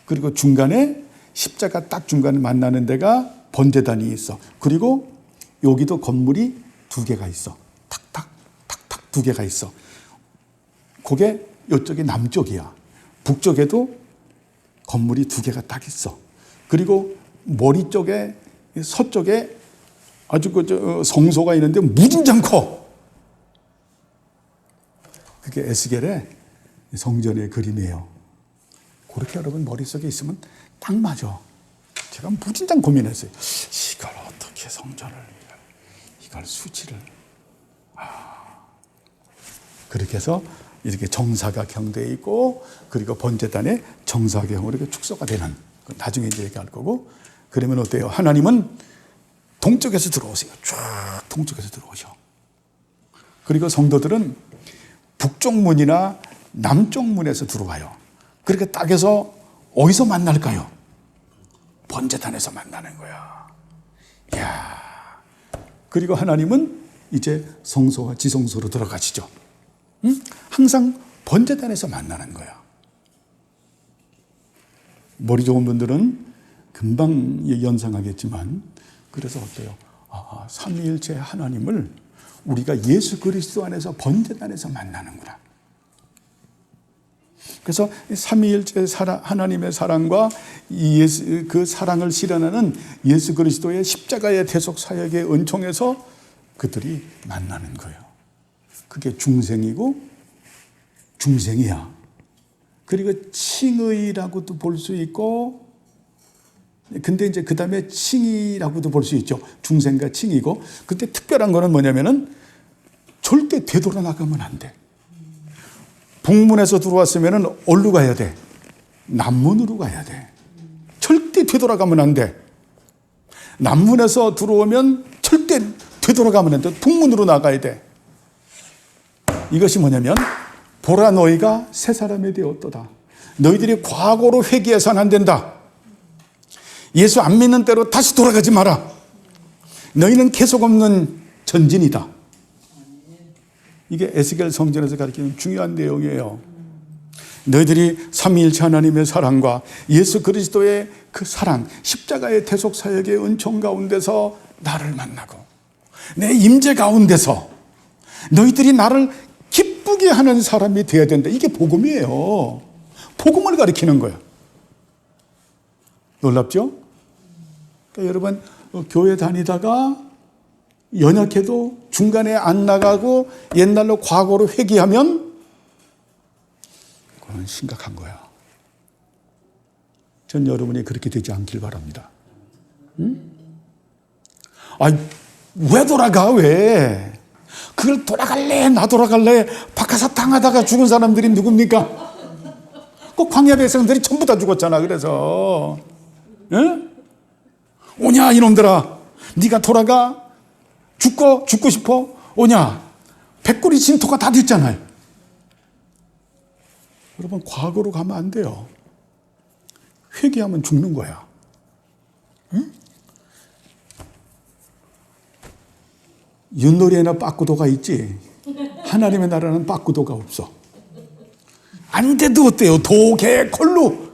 그리고 중간에 십자가 딱 중간에 만나는 데가 번제단이 있어. 그리고 여기도 건물이 두 개가 있어. 탁탁 탁탁 두 개가 있어. 그게 이쪽이 남쪽이야. 북쪽에도 건물이 두 개가 딱 있어. 그리고 머리 쪽에 서쪽에 아주 그 성소가 있는데 무진장 커. 그게 에스겔의 성전의 그림이에요. 그렇게 여러분 머릿속에 있으면 딱 맞아. 제가 무진장 고민했어요. 이걸 어떻게 성전을, 이걸 수치를. 그렇게 해서 이렇게 정사각형되어 있고, 그리고 번제단에 정사각형으로 이렇게 축소가 되는, 나중에 이제 얘기할 거고. 그러면 어때요? 하나님은 동쪽에서 들어오세요. 쫙 동쪽에서 들어오셔. 그리고 성도들은 북쪽 문이나 남쪽 문에서 들어와요. 그렇게 딱 해서 어디서 만날까요? 번제단에서 만나는 거야. 이야. 그리고 하나님은 이제 성소와 지성소로 들어가시죠. 응? 항상 번제단에서 만나는 거야. 머리 좋은 분들은 금방 연상하겠지만, 그래서 어때요? 삼위일체 하나님을 우리가 예수 그리스도 안에서 번제단에서 만나는구나. 그래서 삼위일체 하나님의 사랑과 그 사랑을 실현하는 예수 그리스도의 십자가의 대속 사역의 은총에서 그들이 만나는 거예요. 그게 중생이고 중생이야. 그리고 칭의라고도 볼 수 있고, 근데 이제 그 다음에 칭의라고도 볼 수 있죠. 중생과 칭의고. 근데 특별한 거는 뭐냐면은 절대 되돌아 나가면 안 돼. 북문에서 들어왔으면은 어디로 가야 돼? 남문으로 가야 돼. 절대 되돌아가면 안 돼. 남문에서 들어오면 절대 되돌아가면 안 돼. 북문으로 나가야 돼. 이것이 뭐냐면, 보라 너희가 새 사람이 되었도다. 너희들이 과거로 회개해서는 안 된다. 예수 안 믿는 대로 다시 돌아가지 마라. 너희는 계속 없는 전진이다. 이게 에스겔 성전에서 가르치는 중요한 내용이에요. 너희들이 삼위일체 하나님의 사랑과 예수 그리스도의 그 사랑, 십자가의 대속 사역의 은총 가운데서 나를 만나고, 내 임재 가운데서 너희들이 나를 기쁘게 하는 사람이 되어야 된다. 이게 복음이에요. 복음을 가리키는 거예요. 놀랍죠? 그러니까 여러분, 교회 다니다가 연약해도 중간에 안 나가고 옛날로 과거로 회귀하면 그건 심각한 거야. 전 여러분이 그렇게 되지 않길 바랍니다. 응? 왜 돌아가, 왜? 그걸 돌아갈래, 나 돌아갈래, 박하사탕 하다가 죽은 사람들이 누굽니까? 그 광야 백성들이 전부 다 죽었잖아. 그래서 오냐 이놈들아, 네가 돌아가? 죽고 싶어? 오냐? 백골이 진토가 다 됐잖아요. 여러분, 과거로 가면 안 돼요. 회개하면 죽는 거야. 응? 윷놀이에나 빠꾸도가 있지, 하나님의 나라는 빠꾸도가 없어. 안 돼도 어때요? 도, 개, 콜로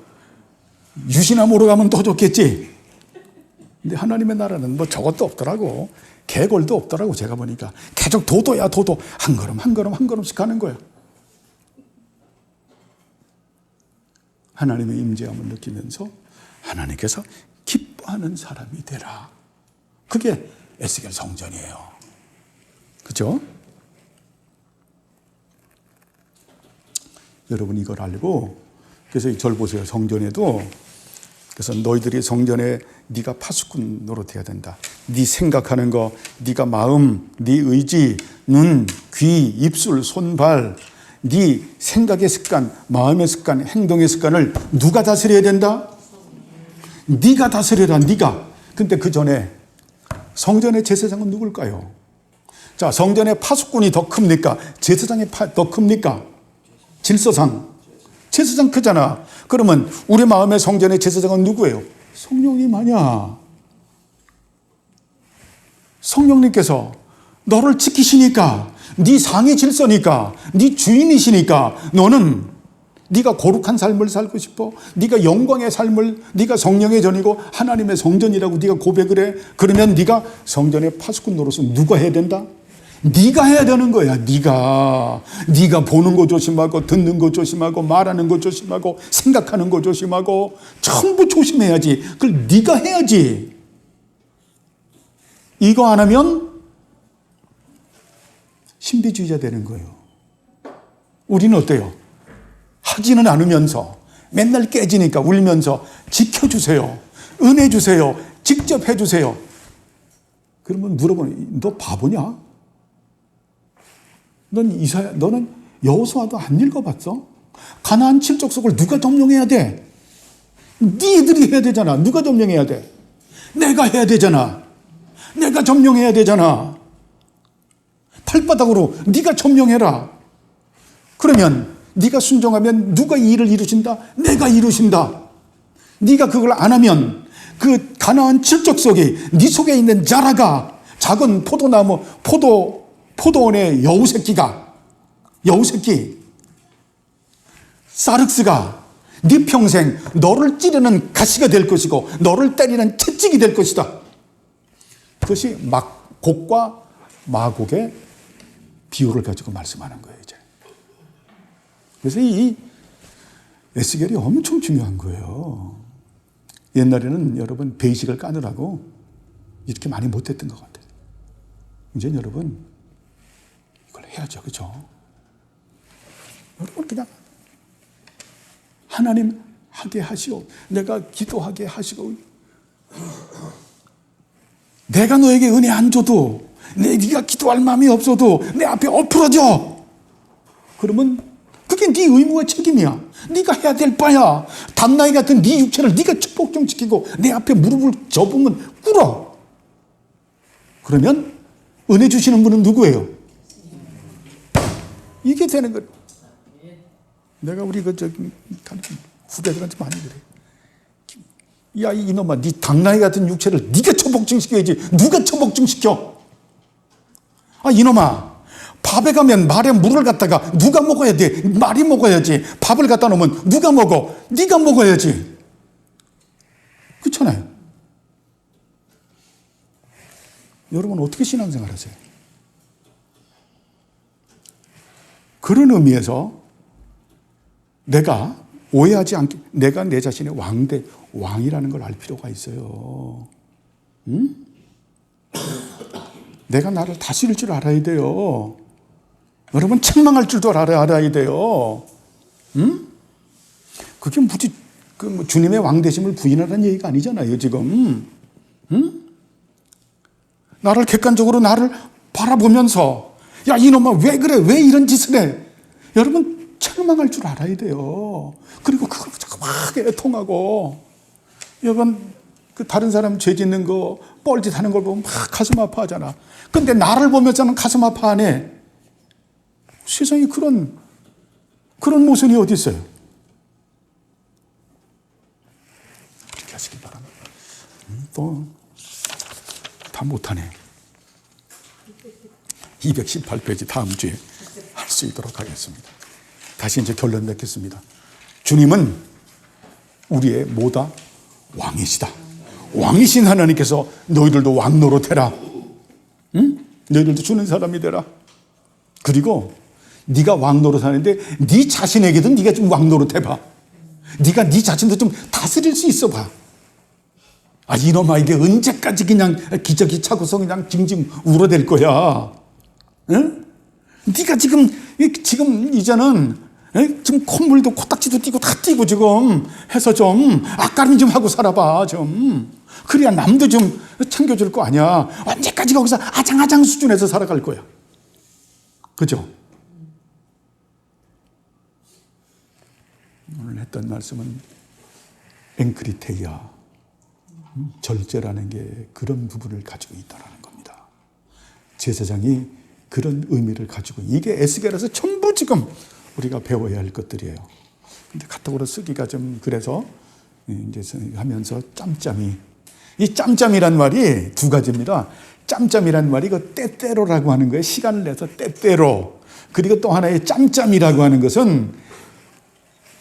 유시나 모로 가면 더 좋겠지. 근데 하나님의 나라는 뭐 저것도 없더라고. 개골도 없더라고. 제가 보니까 계속 도도야, 도도. 한 걸음 한 걸음 한 걸음씩 가는 거야. 하나님의 임재함을 느끼면서 하나님께서 기뻐하는 사람이 되라. 그게 에스겔 성전이에요. 그렇죠? 여러분 이걸 알고, 그래서 이 절 보세요. 성전에도, 그래서 너희들이 성전에 네가 파수꾼 노릇해야 된다. 네 생각하는 거, 네가 마음, 네 의지, 눈, 귀, 입술, 손, 발, 네 생각의 습관, 마음의 습관, 행동의 습관을 누가 다스려야 된다? 네가 다스려라, 네가. 근데 그 전에 성전의 제사장은 누굴까요? 자, 성전의 파수꾼이 더 큽니까? 제사장이 더 큽니까? 질서상 제사장 크잖아. 그러면 우리 마음의 성전의 제사장은 누구예요? 성령님 아니야. 성령님께서 너를 지키시니까, 네 상위 질서니까, 네 주인이시니까, 너는 네가 거룩한 삶을 살고 싶어? 네가 영광의 삶을, 네가 성령의 전이고 하나님의 성전이라고 네가 고백을 해? 그러면 네가 성전의 파수꾼 노릇은 누가 해야 된다? 네가 해야 되는 거야. 네가 보는 거 조심하고, 듣는 거 조심하고, 말하는 거 조심하고, 생각하는 거 조심하고, 전부 조심해야지. 그걸 네가 해야지. 이거 안 하면 신비주의자 되는 거예요. 우리는 어때요? 하지는 않으면서 맨날 깨지니까 울면서 지켜주세요. 은혜 주세요. 직접 해주세요. 그러면 물어보는, 너 바보냐? 너는 여호수아도 안 읽어봤어? 가나안 7족속을 누가 점령해야 돼? 니들이 해야 되잖아. 누가 점령해야 돼? 내가 해야 되잖아. 내가 점령해야 되잖아. 발바닥으로 네가 점령해라. 그러면 네가 순종하면 누가 이 일을 이루신다? 내가 이루신다. 네가 그걸 안 하면 그 가나안 7족속이 네 속에 있는 자라가, 작은 포도나무, 포도원의 여우새끼 사륵스가 네 평생 너를 찌르는 가시가 될 것이고 너를 때리는 채찍이 될 것이다. 그것이 곡과 마곡의 비유를 가지고 말씀하는 거예요, 이제. 그래서 이 에스겔이 엄청 중요한 거예요. 옛날에는 여러분 베이직을 까느라고 이렇게 많이 못했던 것 같아요. 이제 여러분 이걸 해야죠, 그렇죠? 여러분 그냥 하나님 하게 하시오. 내가 기도하게 하시고, 내가 너에게 은혜 안 줘도, 네가 기도할 마음이 없어도 내 앞에 엎어져. 그러면 그게 네 의무와 책임이야. 네가 해야 될 바야. 당나귀 같은 네 육체를 네가 축복 좀 지키고 내 앞에 무릎을 접으면 꿇어. 그러면 은혜 주시는 분은 누구예요? 이게 되는 거예요. 내가 우리 후배들한테 많이 그래. 야, 이놈아, 네 당나귀 같은 육체를 네가 처복증시켜야지. 누가 처복증시켜? 아, 이놈아, 밥에 가면 말에 물을 갖다가 누가 먹어야 돼? 말이 먹어야지. 밥을 갖다 놓으면 누가 먹어? 네가 먹어야지. 그렇잖아요. 여러분 어떻게 신앙생활 하세요? 그런 의미에서 내가 오해하지 않게, 내가 내 자신의 왕이라는 걸 알 필요가 있어요. 응? 내가 나를 다스릴 줄 알아야 돼요. 여러분 책망할 줄도 알아야 돼요. 응? 그게 무지 주님의 왕되심을 부인하라는 얘기가 아니잖아요, 지금. 응? 나를 객관적으로 나를 바라보면서, 야, 이놈아, 왜 그래? 왜 이런 짓을 해? 여러분 책망할 줄 알아야 돼요. 그리고 그걸 자꾸 막 애통하고, 여러분 그 다른 사람 죄 짓는 거, 뻘짓 하는 걸 보면 막 가슴 아파하잖아. 근데 나를 보면서는 가슴 아파 안 해. 세상에 그런 모순이 어디 있어요? 그렇게 하시기 바랍니다. 또 다 못하네. 218페이지 다음 주에 할 수 있도록 하겠습니다. 다시 이제 결론 맺겠습니다. 주님은 우리의 뭐다? 왕이시다. 왕이신 하나님께서 너희들도 왕 노릇해라. 응? 너희들도 주는 사람이 되라. 그리고 네가 왕 노릇하는데 네 자신에게도 네가 좀 왕 노릇해봐. 네가 네 자신도 좀 다스릴 수 있어 봐. 아, 이놈아, 이게 언제까지 그냥 기저귀 차고서 그냥 징징 울어댈 거야. 응? 네가 지금 이제는 지금 콧물도 코딱지도 띄고 다 띄고 지금 해서 좀 앞가림 좀 하고 살아봐 좀. 그래야 남도 좀 챙겨줄 거 아니야. 언제까지 거기서 아장아장 수준에서 살아갈 거야. 그죠? 오늘 했던 말씀은 엥크리테이아, 절제라는 게 그런 부분을 가지고 있다는 겁니다. 제사장이 그런 의미를 가지고, 이게 에스겔에서 전부 지금 우리가 배워야 할 것들이에요. 근데 카톡으로 쓰기가 좀 그래서 이제 하면서 짬짬이, 이 짬짬이란 말이 두 가지입니다. 짬짬이란 말이 그 때때로라고 하는 거예요. 시간을 내서 때때로. 그리고 또 하나의 짬짬이라고 하는 것은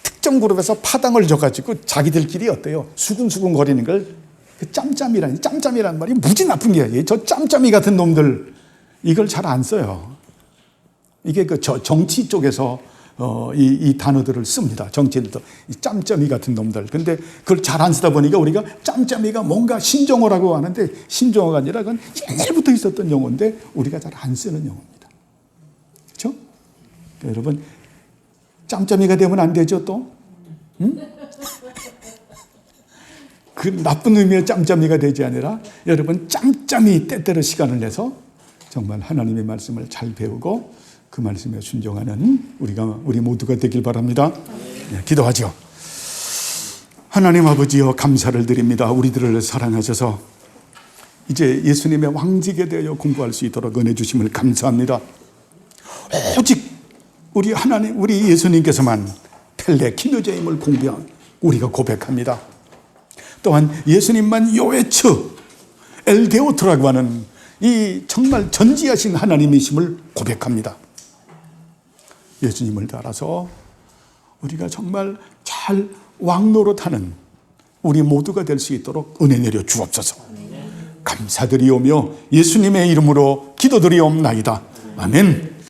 특정 그룹에서 파당을 줘가지고 자기들끼리 어때요? 수근수근 거리는 걸 그 짬짬이란 말이 무지 나쁜 게, 저 짬짬이 같은 놈들, 이걸 잘 안 써요. 이게 그 정치 쪽에서 이 단어들을 씁니다. 정치인들도 이 짬짬이 같은 놈들. 근데 그걸 잘 안 쓰다 보니까 우리가 짬짬이가 뭔가 신종어라고 하는데, 신종어가 아니라 그건 옛날부터 있었던 용어인데 우리가 잘 안 쓰는 용어입니다. 그렇죠? 여러분 짬짬이가 되면 안 되죠 또? 응? 그 나쁜 의미의 짬짬이가 되지 아니라 여러분 짬짬이 때때로 시간을 내서 정말 하나님의 말씀을 잘 배우고 그 말씀에 순종하는 우리 모두가 되길 바랍니다. 네, 기도하죠. 하나님 아버지여 감사를 드립니다. 우리들을 사랑하셔서 이제 예수님의 왕직에 대하여 공부할 수 있도록 은혜 주심을 감사합니다. 오직 우리 하나님, 우리 예수님께서만 펠레 기묘제임을 공부한 우리가 고백합니다. 또한 예수님만 요에츠 엘데오트라고 하는 이 정말 전지하신 하나님이심을 고백합니다. 예수님을 따라서 우리가 정말 잘 왕노릇하는 우리 모두가 될 수 있도록 은혜 내려 주옵소서. 감사드리오며 예수님의 이름으로 기도드리옵나이다. 아멘.